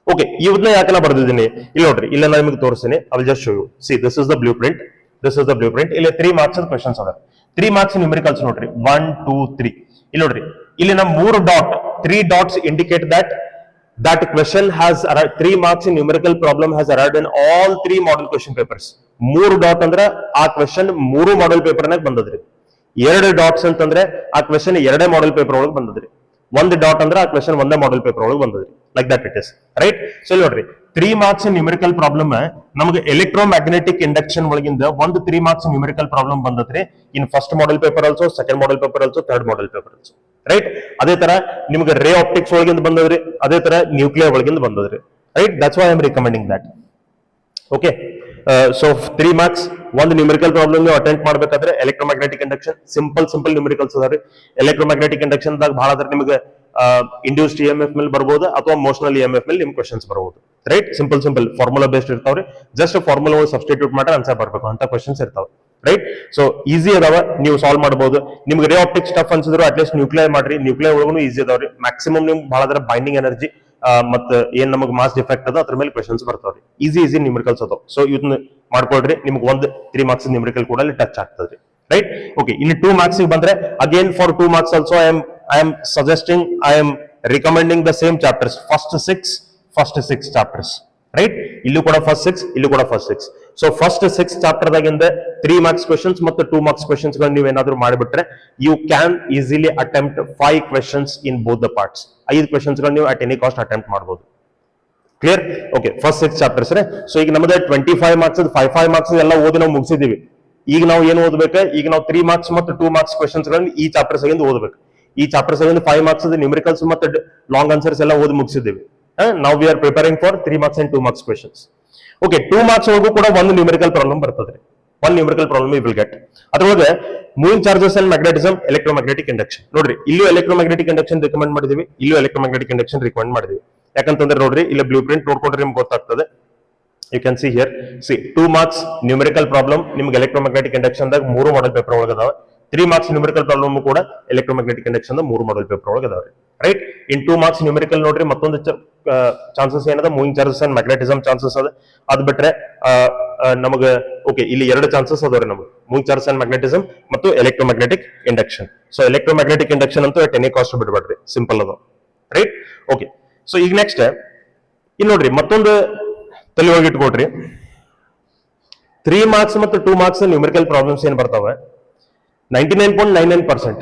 Okay. ಇವನ್ನ ಯಾಕೆ ಬರ್ದಿದ್ದೀನಿ ಇಲ್ಲಿ ನೋಡ್ರಿ, ಇಲ್ಲ ನಾನು ನಿಮಗೆ ತೋರಿಸ್ತೀನಿ. I will just show you. See, this is the blue print. ಇಲ್ಲಿ 3 ಮಾರ್ಕ್ಸ್ ಕ್ವೆಶನ್ಸ್ ಅದ. 3 ಮಾರ್ಕ್ಸ್ ನ್ಯೂಮರಿಕಲ್ಸ್ ನೋಡ್ರಿ, 1, 2, 3. ಇಲ್ಲಿ ನೋಡ್ರಿ, ಇಲ್ಲಿನ 3 dots indicate that question has 3 marks in numerical problem has arrived in all 3 model question papers. 3 dot ಅಂದ್ರೆ ಆ question 3 model paper ನಾಗ ಬಂದದ್ರಿ. 2 ಡಾಟ್ಸ್ ಅಂತಂದ್ರೆ ಆ ಕ್ವೆಶನ್ 2 ಮಾಡೆಲ್ ಪೇಪರ್ ಒಳಗೆ ಬಂದದ್ರಿ. 1 ಡಾಟ್ ಅಂದ್ರೆ ಆ ಕ್ವೆಶನ್ 1 ಮಾಡೆಲ್ ಪೇಪರ್ ಒಳಗೆ ಬಂದದ್ರಿ. Like that it is. Right. So ನೋಡ್ರಿ, 3 ಮಾರ್ಕ್ಸ್ ನ್ಯೂಮರಿಕಲ್ ಪ್ರಾಬ್ಲಮ್ ನಮಗೆ ಎಲೆಕ್ಟ್ರೋಮ್ಯಾಗ್ನೆಟಿಕ್ ಇಂಡಕ್ಷನ್ ಒಳಗಿಂದ 3 ಮಾರ್ಕ್ಸ್ ನ್ಯೂಮರಿಕಲ್ ಪ್ರಾಬ್ಲಮ್ ಬಂದದ್ರಿ. In first model paper also, second model paper also, third model paper also. Right. ಅದೇ ತರ ನಿಮ್ಗೆ ray optics ಒಳಗಿಂದ ಬಂದದ್ರಿ, ಅದೇ ತರ ನ್ಯೂಕ್ಲಿಯರ್ ಒಳಗಿಂದ ಬಂದದ್ರಿ. Right. That's why I am recommending that. Okay. So 3 marks ಒಂದು ನ್ಯೂಮರಿಕಲ್ ಪ್ರಾಬ್ಲಮ್ ನೀವು ಅಟೆಂಪ್ಟ್ ಮಾಡ್ಬೇಕಾದ್ರೆ ಎಲೆಕ್ಟ್ರೋಮ್ಯಾಗ್ನೆಟಿಕ್ ಇಂಡಕ್ಷನ್, ಸಿಂಪಲ್ ನ್ಯೂಮರಿಕಲ್ಸ್ ಅದಾವ್ರಿ. ಎಲೆಕ್ಟ್ರೋಮ್ಯಾಗ್ನೆಟಿಕ್ ಇಂಡಕ್ಷನ್ ದಾಗ ಬಹಳ ಅದ್ರ ನಿಮಗೆ ಇಂಡ್ಯೂಸ್ಡ್ EMF ಮೇಲೆ ಬರ್ಬೋದು, ಅಥವಾ ಮೋಷನಲ್ EMF ಮೇಲೆ ನಿಮ್ ಕ್ವೆಶನ್ಸ್ ಬರ್ಬೋದು. ರೈಟ್. ಸಿಂಪಲ್ ಫಾರ್ಮುಲಾ ಬೇಸ್ಡ್ ಇರ್ತಾವ್ರಿ. ಜಸ್ಟ್ ಫಾರ್ಮುಲಾ ಸಬ್ಸ್ಟಿಟ್ಯೂಟ್ ಮಾಡಿ ಆನ್ಸರ್ ಬರ್ಬೇಕು ಅಂತ ಕ್ವೆಶನ್ಸ್ ಇರ್ತಾವ. ರೈಟ್. ಸೊ ಈಸಿ ಅದಾವ, ನೀವು ಸಾಲ್ವ್ ಮಾಡಬಹುದು. ನಿಮ್ಗೆ ರೇ ಆಪ್ಟಿಕ್ಸ್ ಟಫ್ ಅನ್ಸಿದ್ರು ಅಟ್ಲೀಸ್ಟ್ ನ್ಯೂಕ್ಲಿಯರ್ ಮಾಡ್ರಿ, ನ್ಯೂಕ್ಲಿಯರ್ ಒಳಗೂ ಈಸಿ ಅದಾವ್ರಿ. ಮ್ಯಾಕ್ಸಿಮಮ್ ನಿಮ್ಗೆ ಬಹಳ ಅದರ ಬೈಂಡಿಂಗ್ ಎನರ್ಜಿ ಮತ್ತೆ ಏನ್ ನಮಗೆ ಮಾಸ್ ಡಿಫೆಕ್ಟ್ ಅದ ಅದ್ರ ಮೇಲೆ ಕ್ವೆಶನ್ಸ್ ಬರ್ತಾವ್ರಿ. ಈಸಿ ನ್ಯೂಮರಿಕಲ್ಸ್ ಅದಾವ. ಸೊ ಇದನ್ನ ಮಾಡ್ಕೊಳ್ರಿ, ನಿಮ್ಗೆ 3 ಮಾರ್ಕ್ಸ್ ನ್ಯೂಮರಿಕಲ್ ಕೂಡ ಅಲ್ಲಿ ಟಚ್ ಆಗ್ತದ್ರಿ. right? Okay, in 2 marks ಬಂದ್ರೆ again for 2 marks also I am suggesting, I am recommending the same chapters, first 6 chapters, right? ಇಲ್ಲೂ ಕೂಡ first 6, ಇಲ್ಲೂ ಕೂಡ first 6. So first 6 ಚಾಪ್ಟರ್ ದಾಗಿಂದ 3 marks questions ಮತ್ತು 2 marks questions ಗಳನ್ನ ನೀವು ಏನಾದರೂ ಮಾಡಿಬಿಟ್ರೆ you can easily attempt 5 questions in both the parts. 5 questions ಗಳನ್ನ ನೀವು at any cost attempt ಮಾಡಬಹುದು. Clear? Okay, first 6 chapters. So ಈಗ ನಮ್ಮದು 25 ಮಾರ್ಕ್ಸ್ 5 ಮಾರ್ಕ್ಸ್ ಎಲ್ಲ ಓದಿ ನಾವು ಮುಗಿಸಿದೀವಿ. ಈಗ ನಾವು ಏನು ಓದಬೇಕು? ಈಗ ನಾವು 3 ಮಾರ್ಕ್ಸ್ ಮತ್ತು 2 ಮಾರ್ಕ್ಸ್ ಕ್ವೆಶ್ಚನ್ಸ್ ಗಳನ್ನ ಈ ಚಾಪ್ಟರ್ಸ್ ಆಗಿಂದ ಓದಬೇಕು. ಈ ಚಾಪ್ಟರ್ಸ್ ಆಗಿಂದ 5 ಮಾರ್ಕ್ಸ್ ನ್ಯೂಮರಿಕಲ್ಸ್ ಮತ್ತು ಲಾಂಗ್ ಆನ್ಸರ್ಸ್ ಎಲ್ಲ ಓದಿ ಮುಗಿಸಿದ್ದೀವಿ. ನಾವು we are preparing for 3 marks and 2 marks questions. Okay, 2 marks ಒಳಗೂ ಕೂಡ ಒಂದು ನ್ಯೂಮರಿಕಲ್ ಪ್ರಾಬ್ಲಮ್ ಬರ್ತದೆ. One numerical problem you will get. ಅದ್ರೊಳಗೆ moving charges and magnetism, electromagnetic induction. ನೋಡ್ರಿ, ಇಲ್ಲೂ ಎಲೆಕ್ಟ್ರೋಮ್ಯಾಗ್ನೆಟಿಕ್ ಇಂಡಕ್ಷನ್ ರಿಕಮೆಂಡ್ ಮಾಡಿದೀವಿ, ಇಲ್ಲೂ ಎಲೆಕ್ಟ್ರೋಮ್ಯಾಗ್ನೆಟಿಕ್ ಇಂಡಕ್ಷನ್ ರಿಕಮೆಂಡ್ ಮಾಡಿದೀವಿ. ಯಾಕಂತಂದ್ರೆ ನೋಡ್ರಿ, ಇಲ್ಲಿ ಬ್ಲೂ ಪ್ರಿಂಟ್ ನೋಡ್ಕೊಂಡ್ರೆ ನಿಮ್ಗೆ ಗೊತ್ತಾಗ್ತದೆ. You can see here, see 2 marks numerical problem ನಿಮ್ಗೆ ಎಲೆಕ್ಟ್ರೋಮ್ಯಾಗ್ನೆಟಿಕ್ ಇಂಡಕ್ಷನ್ ದಾಗ 3 ಮಾಡೆಲ್ ಪೇಪರ್ ಒಳಗದಾವೆ. 3 ಮಾರ್ಕ್ಸ್ ನ್ಯೂಮರಿಕಲ್ ಪ್ರಾಬ್ಲಮ್ ಕೂಡ ಎಲೆಕ್ಟ್ರೋಮ್ಯಾಗ್ನೆಟಿಕ್ ಇಂಡಕ್ಷನ್ 3 ಮಾಡೆಲ್ ಪೇಪರ್ ಒಳಗದಾವೆ, ರೈಟ್? ಇನ್ 2 ಮಾರ್ಕ್ಸ್ ನ್ಯೂಮರಿಕಲ್ ನೋಡ್ರಿ, ಮತ್ತೊಂದು ಚಾನ್ಸಸ್ ಏನದ, moving charges and magnetism chances ಅದ. ಅದ್ ಬಿಟ್ರೆ ನಮಗೆ ಓಕೆ, ಇಲ್ಲಿ 2 ಚಾನ್ಸಸ್ ಅದಾವ್ರಿ ನಮಗೆ, ಮೂವಿಂಗ್ ಚಾರ್ಜಸ್ ಅಂಡ್ ಮ್ಯಾಗ್ನೆಟಿಸಮ್ ಮತ್ತು electromagnetic induction. So electromagnetic induction ಅಂತೂ ಎಟ್ ಎನಿ ಕಾಸ್ಟ್ ಬಿಡಬೇಡ್ರಿ, ಸಿಂಪಲ್ ಅದ, ರೈಟ್? ಓಕೆ, ಸೊ ಈಗ ನೆಕ್ಸ್ಟ್ ಇಲ್ಲಿ ನೋಡ್ರಿ, ಮತ್ತೊಂದು ತಲೆ ಒಳಗೆ ಇಟ್ಕೊಡ್ರಿ. 3 ಮಾರ್ಕ್ಸ್ ಮತ್ತು 2 ಮಾರ್ಕ್ಸ್ ನ್ಯೂಮರಿಕಲ್ ಪ್ರಾಬ್ಲಮ್ಸ್ ಏನ್ ಬರ್ತಾವೆ, 99.99%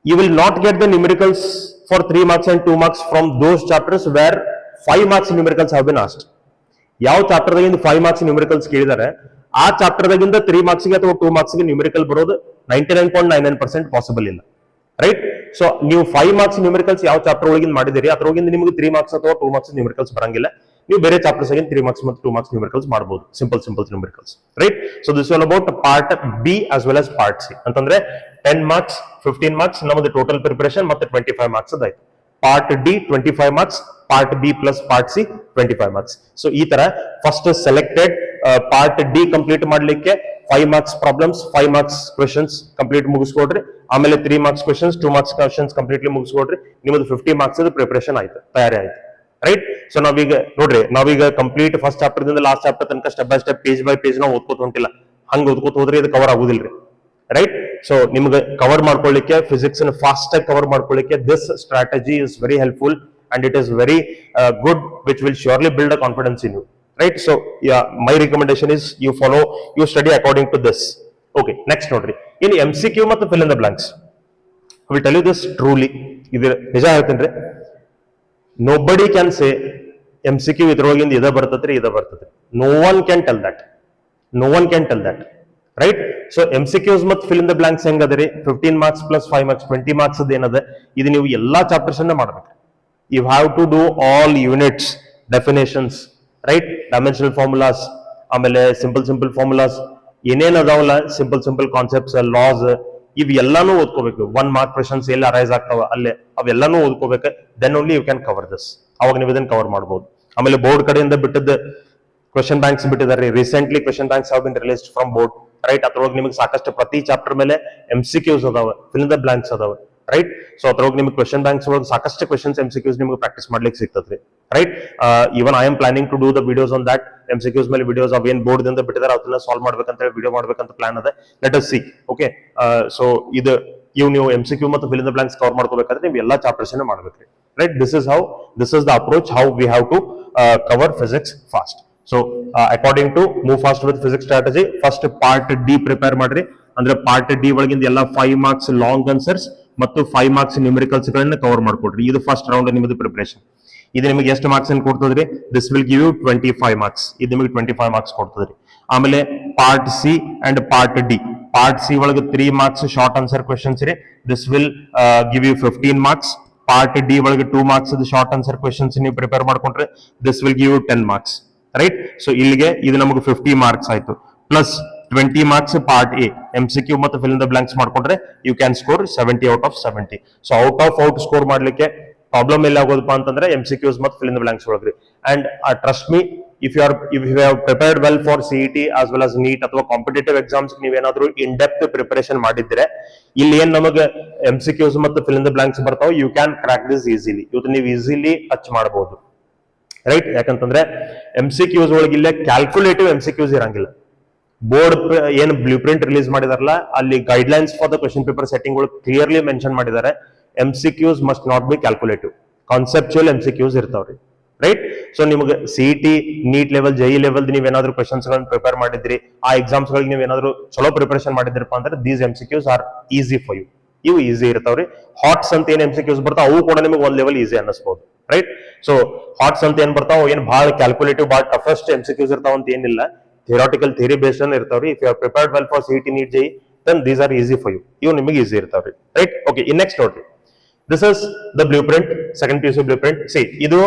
you will not get the numericals for 3 marks and 2 marks from those chapters where 5 marks numericals have been asked. ಯಾವ ಚಾಪ್ಟರ್ ದಾಗಿಂದ 5 ಮಾರ್ಕ್ಸ್ ನ್ಯೂಮರಿಕಲ್ಸ್ ಕೇಳಿದಾರೆ ಆ ಚಾಪ್ಟರ್ ದಾಗಿಂದ 3 ಮಾರ್ಕ್ಸ್ ಗೆ ಅಥವಾ 2 ಮಾರ್ಕ್ಸ್ ಗೆ ನ್ಯೂಮರಿಕಲ್ ಬರೋದು 99.99% ಪಾಸಿಬಲ್ ಇಲ್ಲ, ರೈಟ್? ಸೊ ನೀವು 5 ಮಾರ್ಕ್ಸ್ ನ್ಯೂಮರಿಕಲ್ಸ್ ಯಾವ ಚಾಪ್ಟರ್ ಒಳಗಿಂದ ಮಾಡಿದಿರಿ ಅದ್ರೊಳಗಿಂದ ನಿಮಗೆ 3 ಮಾರ್ಕ್ಸ್ ಅಥವಾ 2 ಮಾರ್ಕ್ಸ್ ನ್ಯೂಮರಿಕಲ್ಸ್ ಬರಂಗಿಲ್ಲ. ನೀವು ಬೇರೆ ಚಾಪ್ಟರ್ಸ್ ಆಗಿನ 3 ಮಾರ್ಕ್ಸ್ ಮತ್ತು 2 ಮಾರ್ಕ್ಸ್ ನ್ಯೂಮರಿಕಲ್ಸ್ ಮಾಡಬಹುದು, simple numericals, right? So this all about part B as well as part C. ಅಂತಂದ್ರೆ 10 ಮಾರ್ಕ್ಸ್ 15 ಮಾರ್ಕ್ಸ್ ನಮ್ಮದು ಟೋಟಲ್ ಪ್ರಿಪರೇಷನ್ ಮತ್ತೆ 25 ಮಾರ್ಕ್ಸ್ ಅದಾಯ್ತು. Part D 25 marks, part B plus part C 25 marks. So ಈ ತರ first selected part D complete ಮಾಡ್ಲಿಕ್ಕೆ 5 marks problems, 5 marks questions complete ಮುಗಿಸ್ಕೊಡ್ರಿ. ಆಮೇಲೆ 3 marks questions, 2 marks questions completely ಮುಗಿಸ್ಕೊಡ್ರಿ. ನಿಮ್ಮದು 50 ಮಾರ್ಕ್ಸ್ ಪ್ರಿಪರೇಷನ್ ಆಯ್ತು, ತಯಾರಿ ಆಯ್ತು, ರೈಟ್? ಸೊ ನಾವೀಗ ನೋಡ್ರಿ, ನಾವೀಗ ಕಂಪ್ಲೀಟ್ ಫಸ್ಟ್ ಚಾಪ್ಟರ್ ದಿಂದ ಲಾಸ್ಟ್ ಚಾಪ್ಟರ್ ತನಕ step by step page by page ನಾವು ಓದ್ಕೋತ ಹೊಂಟಿಲ್ಲ. ಹಂಗ ಓದ್ಕೋತ ಹೋದ್ರೆ ಇದು ಕವರ್ ಆಗುದಿಲ್ರಿ, ರೈಟ್? ಸೊ ನಿಮ್ಗೆ ಕವರ್ ಮಾಡ್ಕೊಳ್ಳಿಕ್ಕೆ, ಫಿಸಿಕ್ಸ್ ಫಾಸ್ಟ್ ಆಗಿ ಕವರ್ ಮಾಡ್ಕೊಳ್ಳಿಕ್ಕೆ this strategy is very helpful and it is very good, which will surely build a confidence in you, right? So my recommendation is you follow, you study according to this. Okay, next ನೋಡ್ರಿ, ಇನ್ MCQ ಮತ್ತು fill in the blanks. Will tell you this truly, ಇದು ನಿಜ ಹೇಳ್ತೇನ್ರಿ. Nobody can say MCQ ಇದ್ರೊಳಗಿಂದ ಇದ ಬರ್ತದ್ರಿ, ಇದ ಬರ್ತದ್ರಿ. No one can tell that. No one can tell that, right? So MCQs ಮತ್ತು fill in the blanks ಹೆಂಗದರಿ, 15 marks plus 5 marks 20 marks ಅದೇನದ, ಇದು ನೀವು ಎಲ್ಲಾ ಚಾಪ್ಟರ್ಸ್ ಅನ್ನ ಮಾಡ್ಬೇಕು. You have to do all units, definitions, right? Dimensional formulas, ಆಮೇಲೆ simple formulas ಏನೇನ್ ಅದಾವಲ್ಲ, simple concepts, laws, ಇವ್ ಎಲ್ಲಾನು ಓದ್ಕೋಬೇಕು. 1 ಮಾರ್ಕ್ ಕ್ವೆಶನ್ಸ್ ಎಲ್ಲಿ ಅರೈಸ್ ಆಗ್ತಾವ ಅಲ್ಲೇ ಅವೆಲ್ಲಾನು ಓದ್ಕೋಬೇಕು. Then only you can cover this. ಅವಾಗ ನೀವು ಇದನ್ನ ಕವರ್ ಮಾಡಬಹುದು. ಆಮೇಲೆ ಬೋರ್ಡ್ ಕಡೆಯಿಂದ ಬಿಟ್ಟದ ಕ್ವೆಶನ್ ಬ್ಯಾಂಕ್ಸ್ ಬಿಟ್ಟಿದ್ದಾರೆ. Recently question banks have been released from board, right? ಅದ್ರೊಳಗೆ ನಿಮಗೆ ಸಾಕಷ್ಟು ಪ್ರತಿ ಚಾಪ್ಟರ್ ಮೇಲೆ MCQs ಅದಾವ, ಫಿಲ್ ಇನ್ ದ ಬ್ಲಾಂಕ್ಸ್ ಅದಾವ, ರೈಟ್? ಸೊ ಅದ್ರೊಳಗೆ ನಿಮಗೆ ಕ್ವೆಶನ್ ಬ್ಯಾಂಕ್ಸ್ ಒಳಗೆ ಸಾಕಷ್ಟು ಕ್ವೆಶನ್ಸ್ MCQs ನಿಮಗೆ ಪ್ರಾಕ್ಟೀಸ್ ಮಾಡ್ಲಿಕ್ಕೆ ಸಿಗ್ತದ್ರಿ, right? Even I am planning to do the videos on that. MCQs ಮೇಲೆ ವಿಡಿಯೋಸ್ ಅವೇನ್ ಬೋರ್ಡ್ ದಿಂದ ಬಿಟ್ಟಿದ್ದಾರೆ ಅದನ್ನ ಸಾಲ್ವ್ ಮಾಡ್ಬೇಕಂತ ಹೇಳಿ ವಿಡಿಯೋ ಮಾಡ್ಬೇಕಂತ ಪ್ಲಾನ್ ಅದ. Let us see. Okay, so ಇದು ನೀವು MCQ ಮತ್ತು fill in the blanks cover ಮಾಡ್ಕೋಬೇಕಾದ್ರೆ ನೀವು ಎಲ್ಲಾ ಚಾಪ್ಟರ್ಸ್ ಅನ್ನ ಮಾಡ್ಬೇಕ್ರಿ, right? This is the approach how we have to cover physics fast. So according to move fast with physics strategy, first part D prepare ಮಾಡ್ರಿ. ಅಂದ್ರೆ part D ಒಳಗಿಂದ ಎಲ್ಲ 5 marks long answers ಮತ್ತು 5 ಮಾರ್ಕ್ಸ್ ನ್ಯೂಮರಿಕಲ್ಸ್ ಗಳನ್ನ cover ಮಾಡ್ಕೊಡ್ರಿ. ಇದು first round ನಿಮ್ಮದು preparation. ಇದು ನಿಮಗೆ ಎಷ್ಟು ಮಾರ್ಕ್ಸ್ ಅನ್ನು ಕೊಡ್ತದ್ರಿ? This will give you 25 marks. ಇದು ನಿಮಗೆ 25 ಮಾರ್ಕ್ಸ್ ಕೊಡ್ತದ್ರಿ. ಆಮೇಲೆ part C and part D. Part C ಒಳಗೆ 3 ಮಾರ್ಕ್ಸ್ ಶಾರ್ಟ್ ಆನ್ಸರ್ ಕ್ವೆಶನ್ಸ್ ರೀ. This will give you 15 marks. Part D ಒಳಗೆ 2 ಮಾರ್ಕ್ಸ್ ಶಾರ್ಟ್ ಆನ್ಸರ್ ಕ್ವೆಶನ್ಸ್ ನೀವು ಪ್ರಿಪೇರ್ ಮಾಡ್ಕೊಂಡ್ರೆ this will give you 10 marks, right? So ಇಲ್ಲಿಗೆ ಇದು ನಮಗೆ 50 ಮಾರ್ಕ್ಸ್ ಆಯ್ತು. Plus 20 marks part A MCQ ಮತ್ತು ಫಿಲ್ ಇನ್ ದ ಬ್ಲಾಂಕ್ಸ್ ಮಾಡ್ಕೊಂಡ್ರೆ you can score 70 out of 70. So outscore ಮಾಡ್ಲಿಕ್ಕೆ ಪ್ರಾಬ್ಲಮ್ ಎಲ್ಲ ಆಗೋದಪ್ಪ ಅಂತಂದ್ರೆ MCQs ಮತ್ತು ಫಿಲ್ ಇನ್ ದ ಬ್ಲಾಂಕ್ಸ್ ಒಳಗ್ರಿ. And trust me, if you have prepared well for CET as well as NEET ಅಥವಾ competitive exams ನೀವೇನಾದ್ರೂ in depth preparation ಮಾಡಿದ್ರೆ ಇಲ್ಲಿ ಏನ್ ನಮಗೆ MCQs ಮತ್ತು ಫಿಲ್ ಇನ್ ದ ಬ್ಲಾಂಕ್ಸ್ ಬರ್ತಾವ, you can crack this easily. ಇವತ್ತು ನೀವು ಈಸಿಲಿ ಟಚ್ ಮಾಡಬಹುದು, ರೈಟ್? ಯಾಕಂತಂದ್ರೆ MCQs ಒಳಗೆ ಇಲ್ಲೇ ಕ್ಯಾಲ್ಕುಲೇಟಿವ್ MCQs ಇರಂಗಿಲ್ಲ. ಬೋರ್ಡ್ ಏನ್ ಬ್ಲೂ ಪ್ರಿಂಟ್ ರಿಲೀಸ್ ಮಾಡಿದಾರಲ್ಲ ಅಲ್ಲಿ guidelines for the question paper setting clearly mention ಮಾಡಿದ್ದಾರೆ. MCQs must not be calculative, conceptual MCQs ಇರ್ತಾವ್ರಿ, ರೈಟ್. ಸೊ ನಿಮ್ಗೆ CET, NEET level, JEE level ನೀವೇನಾದ್ರೂ ಕ್ವೆಶನ್ಸ್ ಗಳನ್ನ ಪ್ರಿಪೇರ್ ಮಾಡಿದ್ರಿ, ಆ ಎಕ್ಸಾಮ್ಸ್ ಗಳಿಗೆ ನೀವೇನಾದ್ರೂ ಚಲೋ ಪ್ರಿಪರೇಷನ್ ಮಾಡಿದ್ರಪ್ಪ ಅಂದ್ರೆ these MCQs are easy for you. ಇವು ಈಸಿ ಇರ್ತಾವ್ರಿ. ಹಾಟ್ಸ್ ಅಂತ ಏನ್ MCQs ಬರ್ತಾವ ಅವು ಕೂಡ ನಿಮಗೆ ಒಂದ್ ಲೆವೆಲ್ ಈಸಿ ಅನ್ನಿಸ್ಬೋದು, ರೈಟ್. ಸೊ ಹಾಟ್ಸ್ ಅಂತ ಏನ್ ಬರ್ತಾವ ಏನ್ ಬಹಳ ಕ್ಯಾಲ್ಕುಲೇಟಿವ್ ಬಹಳ ಟಫೆಸ್ಟ್ MCQs ಇರ್ತಾವ ಅಂತ ಏನಿಲ್ಲ, ಥಿಯರಾಟಿಕಲ್ ಥಿಯರಿ ಬೇಸ್ಡ್ ಅನ್ನ ಇರ್ತಾವ್ರಿ. If you are prepared well for CET, NEET, JEE, then these are easy for you. ಇವು ನಿಮಗೆ ಈಸಿ ಇರ್ತಾವ್ರಿ, ರೈಟ್. ಓಕೆ, ಇನ್ ನೆಕ್ಸ್ಟ್ ನೋಡ್ರಿ, this is the blueprint, second PUC blueprint. See, ಇದು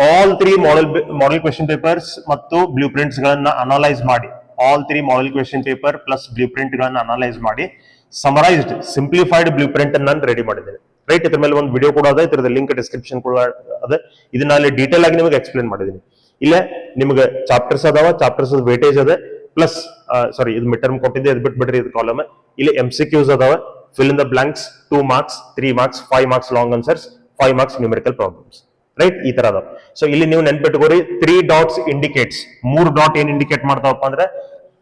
all three model question papers ಮತ್ತು blueprints ಗಳನ್ನ analyse ಮಾಡಿ, all three model question paper plus blueprint ಗಳನ್ನ analyse ಮಾಡಿ ಸಮರೈಸ್ಡ್ ಸಿಂಪ್ಲಿಫೈಡ್ ಬ್ಲೂಪ್ರಿಂಟ್ ಅನ್ನು ನಾನು ರೆಡಿ ಮಾಡಿದ್ದೇನೆ, ರೈಟ್. ಇದ್ರ ಮೇಲೆ ಒಂದು ವಿಡಿಯೋ ಕೂಡ ಅದ, ಇದ್ರದ ಲಿಂಕ್ ಡಿಸ್ಕ್ರಿಪ್ಷನ್ ಕೂಡ ಅದ. ಇದನ್ನ ಅಲ್ಲಿ ಡೀಟೇಲ್ ಆಗಿ ನಿಮಗೆ ಎಕ್ಸ್ಪ್ಲೇನ್ ಮಾಡಿದ್ದೀನಿ. ಇಲ್ಲ ನಿಮ್ಗೆ ಚಾಪ್ಟರ್ಸ್ ಅದಾವ, ಚಾಪ್ಟರ್ಸ್ ವೇಟೇಜ್ ಅದ, ಪ್ಲಸ್ ಸಾರಿ ಇದು ಮಿಡ್ ಟರ್ಮ್ ಕೊಟ್ಟಿದ್ದೆ, ಇದು ಬಿಟ್ಬಿಡ್ರಿ, ಇದು ಕಾಲಮ್. ಇಲ್ಲಿ MCQs ಅದಾವ, fill in the blanks, 2 marks, 3 marks, 5 marks long answers, 5 marks numerical problems, right. ಈ ತರ ಅದಾವ. ಸೊ ಇಲ್ಲಿ ನೀವು ನೆನ್ಪಿಟ್ಕೋರಿ, 3 dots indicates, 3 ಡಾಟ್ ಏನ್ ಇಂಡಿಕೇಟ್ ಮಾಡ್ತಾವಪ್ಪ ಅಂದ್ರೆ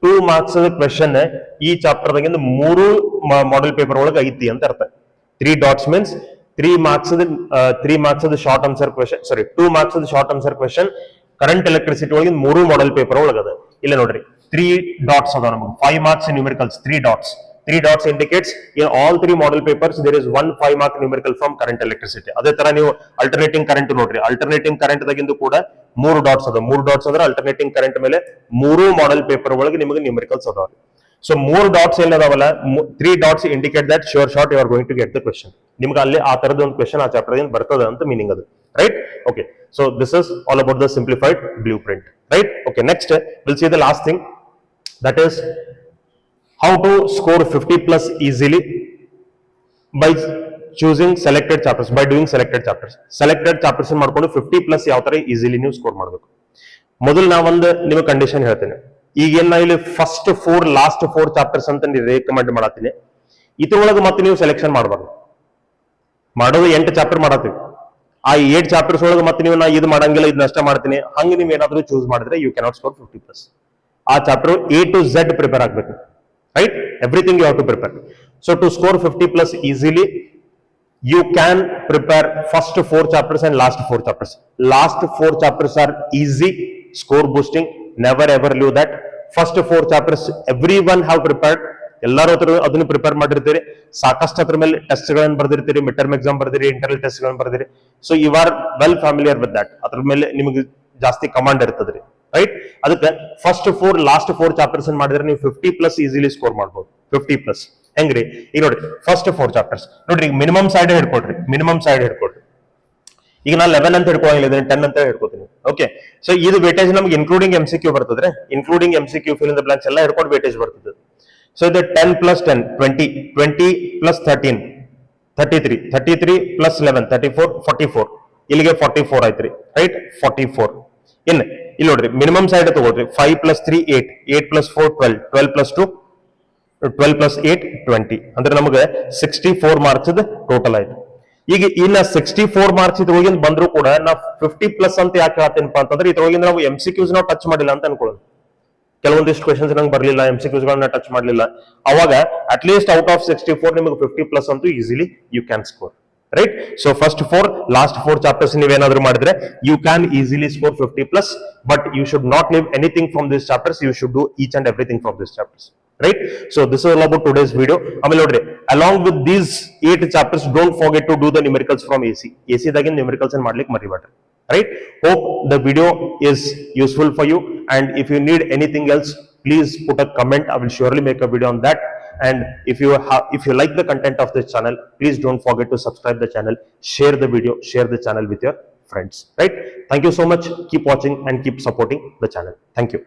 2 marks ಕ್ವೆಶನ್ ಈ ಚಾಪ್ಟರ್ ದಾಗಿಂದ 3 ಮಾಡೆಲ್ ಪೇಪರ್ ಒಳಗೆ ಐತಿ ಅಂತ ಅರ್ಥ. 3 dots means 3 marks short answer question, sorry 2 marks short answer question current electricity ಒಳಗಿಂದ 3 ಮಾಡೆಲ್ ಪೇಪರ್ ಒಳಗದ. ಇಲ್ಲ ನೋಡ್ರಿ, 3 dots ಅದಾವ ನಮಗೆ, 5 marks in numericals, 3 dots. 3 dots indicates in all 3 model papers there is 1 5 mark numerical from current electricity. ಅದೇ ತರ ನೀವು alternating current ನೋಡ್ರಿ, alternating current ದಾಗಿಂದು ಕೂಡ 3 dots ಅದ. 3 dots ಅಂದ್ರೆ ಅಲ್ಟರ್ನೇಟಿಂಗ್ ಕರೆಂಟ್ ಮೇಲೆ 3 ಮಾಡೆಲ್ ಪೇಪರ್ ಒಳಗೆ ನಿಮಗೆ ನ್ಯೂಮರಿಕಲ್ಸ್ ಅದಾವ. So 3 dots ಏನಿದಾವಲ್ಲ, 3 dots indicate that sure shot you are going to get the question. ನಿಮ್ಗೆ ಅಲ್ಲಿ ಆ ತರದ ಒಂದು ಕ್ವೆಶನ್ ಆ ಚಾಪ್ಟರ್ ದಿಂದ ಬರ್ತದ ಅಂತ ಮೀನಿಂಗ್ ಅದು, right. Okay, so this is all about the simplified blueprint, right? Okay, next we'll see the last thing, that is how to score 50 plus easily by choosing selected chapters, by doing selected chapters. Selected chapters ಮಾಡ್ಕೊಂಡು 50 plus ಯಾವ ತರ easily ನೀವು score ಮಾಡಬೇಕು. ಮೊದಲು ನಾ ಒಂದು ನಿಮಗೆ condition ಹೇಳ್ತೇನೆ. ಈಗೇನ್ ನಾ ಇಲ್ಲಿ ಫಸ್ಟ್ 4 ಲಾಸ್ಟ್ 4 ಚಾಪ್ಟರ್ಸ್ ಅಂತ ರೆಕಮೆಂಡ್ ಮಾಡತ್ತೀನಿ. ಇದ್ರೊಳಗೆ ಮತ್ತೆ ನೀವು ಸೆಲೆಕ್ಷನ್ ಮಾಡಬಾರ್ದು. ಮಾಡೋದು 8 ಚಾಪ್ಟರ್ ಮಾಡತ್ತೀವಿ, ಆ 8 ಚಾಪ್ಟರ್ಸ್ ಒಳಗೆ ಮತ್ತೆ ನೀವು ನಾ ಇದು ಮಾಡಂಗಿಲ್ಲ, ಇದು ನಷ್ಟ ಮಾಡ್ತೀನಿ ಹಂಗೆ ನೀವು ಏನಾದ್ರೂ ಚೂಸ್ ಮಾಡಿದ್ರೆ ಯು ಕ್ಯಾನಾಟ್ ಸ್ಕೋರ್ 50 ಪ್ಲಸ್. ಆ chapter A to Z prepare ಆಗ್ಬೇಕು, right? Everything you have to prepare. So to score 50 plus easily, you can prepare first 4 chapters and last 4 chapters. Last 4 chapters are easy, score boosting. Never ever leave that. First 4 chapters everyone have prepared. ಎಲ್ಲರೂ ಅದನ್ನು prepare ಮಾಡಿರ್ತೀರಿ, ಸಾಕಷ್ಟು ಅದ್ರ ಮೇಲೆ test ಗಳನ್ನ ಬರ್ದಿರ್ತೀರಿ, mid term exam ಬರ್ದಿರಿ, internal test ಗಳನ್ನ ಬರ್ದಿರಿ. So you are well familiar with that. ಅದ್ರ ಮೇಲೆ ನಿಮಗೆ ಜಾಸ್ತಿ ಕಮಾಂಡ್ ಇರ್ತದ್ರಿ, ರೈಟ್. ಅದಕ್ಕೆ ಫಸ್ಟ್ 4 ಲಾಸ್ಟ್ 4 ಚಾಪ್ಟರ್ಸ್ ಮಾಡಿದ್ರೆ ನೀವು 50 ಪ್ಲಸ್ ಈಸಿಲಿ ಸ್ಕೋರ್ ಮಾಡಬಹುದು. 50 ಪ್ಲಸ್ ಹೆಂಗ್ರಿ? ಈಗ ನೋಡ್ರಿ, ಫಸ್ಟ್ 4 ಚಾಪ್ಟರ್ಸ್ ನೋಡ್ರಿ, ಈಗ ಮಿನಿಮಮ್ ಸೈಡ್ ಹಿಡ್ಕೊಡ್ರಿ, ಮಿನಿಮಮ್ ಸೈಡ್ ಹಿಡ್ಕೊಡ್ರಿ. ಈಗ ನಾನು 11 ಅಂತ ಹಿಡ್ಕೊಳ್ಳಂಗಿಲ್ಲ, 10 ಅಂತ ಹಿಡ್ಕೋತೀನಿ. ಓಕೆ, ಸೊ ಇದು ವೇಟೇಜ್ ನಮ್ಗೆ ಇನ್ಕ್ಲೂಡಿಂಗ್ MCQ ಬರ್ತದ್ರೆ, including MCQ fill in the blanks ಎಲ್ಲ ಹಿಡ್ಕೊಂಡು ವೇಟೇಜ್ ಬರ್ತದೆ. ಸೊ ಇದು 10 plus 10 20, 20 plus 13 33, 33 plus 11 34, 44. ಇಲ್ಲಿಗೆ 44 ಆಯ್ತ್ರಿ, ರೈಟ್. 44 ಇನ್ ಇಲ್ಲಿ ನೋಡ್ರಿ, ಮಿನಿಮಮ್ ಸೈಡ್ ತಗೊಳ್ರಿ. 5 plus 3 8, 8 plus 4 12, 12 plus 2 12 plus 8 20. ಅಂದ್ರೆ ನಮಗೆ 64 ಮಾರ್ಕ್ಸ್ ಟೋಟಲ್ ಆಯ್ತು. ಈಗ ಇನ್ನ 64 ಮಾರ್ಕ್ಸ್ ಇದ್ರೊಳಗಿಂದ ಬಂದ್ರು ಕೂಡ ನಾವು 50 ಪ್ಲಸ್ ಅಂತ ಯಾಕೆ ಹೇಳ್ತೇನಪ್ಪ ಅಂತಂದ್ರೆ, ಇದ್ರೊಳಗಿಂದ ನಾವು MCQs ನಾವು ಟಚ್ ಮಾಡಿಲ್ಲ ಅಂತ ಅನ್ಕೊಳ್ಳೋದು. ಕೆಲವೊಂದಿಷ್ಟು ಕ್ವೆಶನ್ಸ್ ನಂಗೆ ಬರಲಿಲ್ಲ, MCQs ಗಳನ್ನ ಟಚ್ ಮಾಡಲಿಲ್ಲ. ಅವಾಗ ಅಟ್ ಲೀಸ್ಟ್ ಔಟ್ ಆಫ್ 64 ನಿಮಗೆ 50 ಪ್ಲಸ್ ಅಂತೂ easily you can score, right. So first 4 last 4 chapters ನೀವೇನಾದ್ರೂ ಮಾಡಿದ್ರೆ you can easily score 50 plus. But you should not leave anything from this chapters, you should do each and everything from this chapters, right? So this is all about today's video. ಆಮೇಲೆ ನೋಡ್ರಿ, along with these 8 chapters, don't forget to do the numericals from AC ದಾಗಿನ numericals ಅನ್ನು ಮಾಡ್ಲಿಕ್ಕೆ ಮರಿಬೇಡ್ರಿ, right? Hope the video is useful for you, and if you need anything else, please put a comment. I will surely make a video on that. And if you like the content of this channel, please don't forget to subscribe the channel, share the video, share the channel with your friends, right? Thank you so much. Keep watching and keep supporting the channel. Thank you.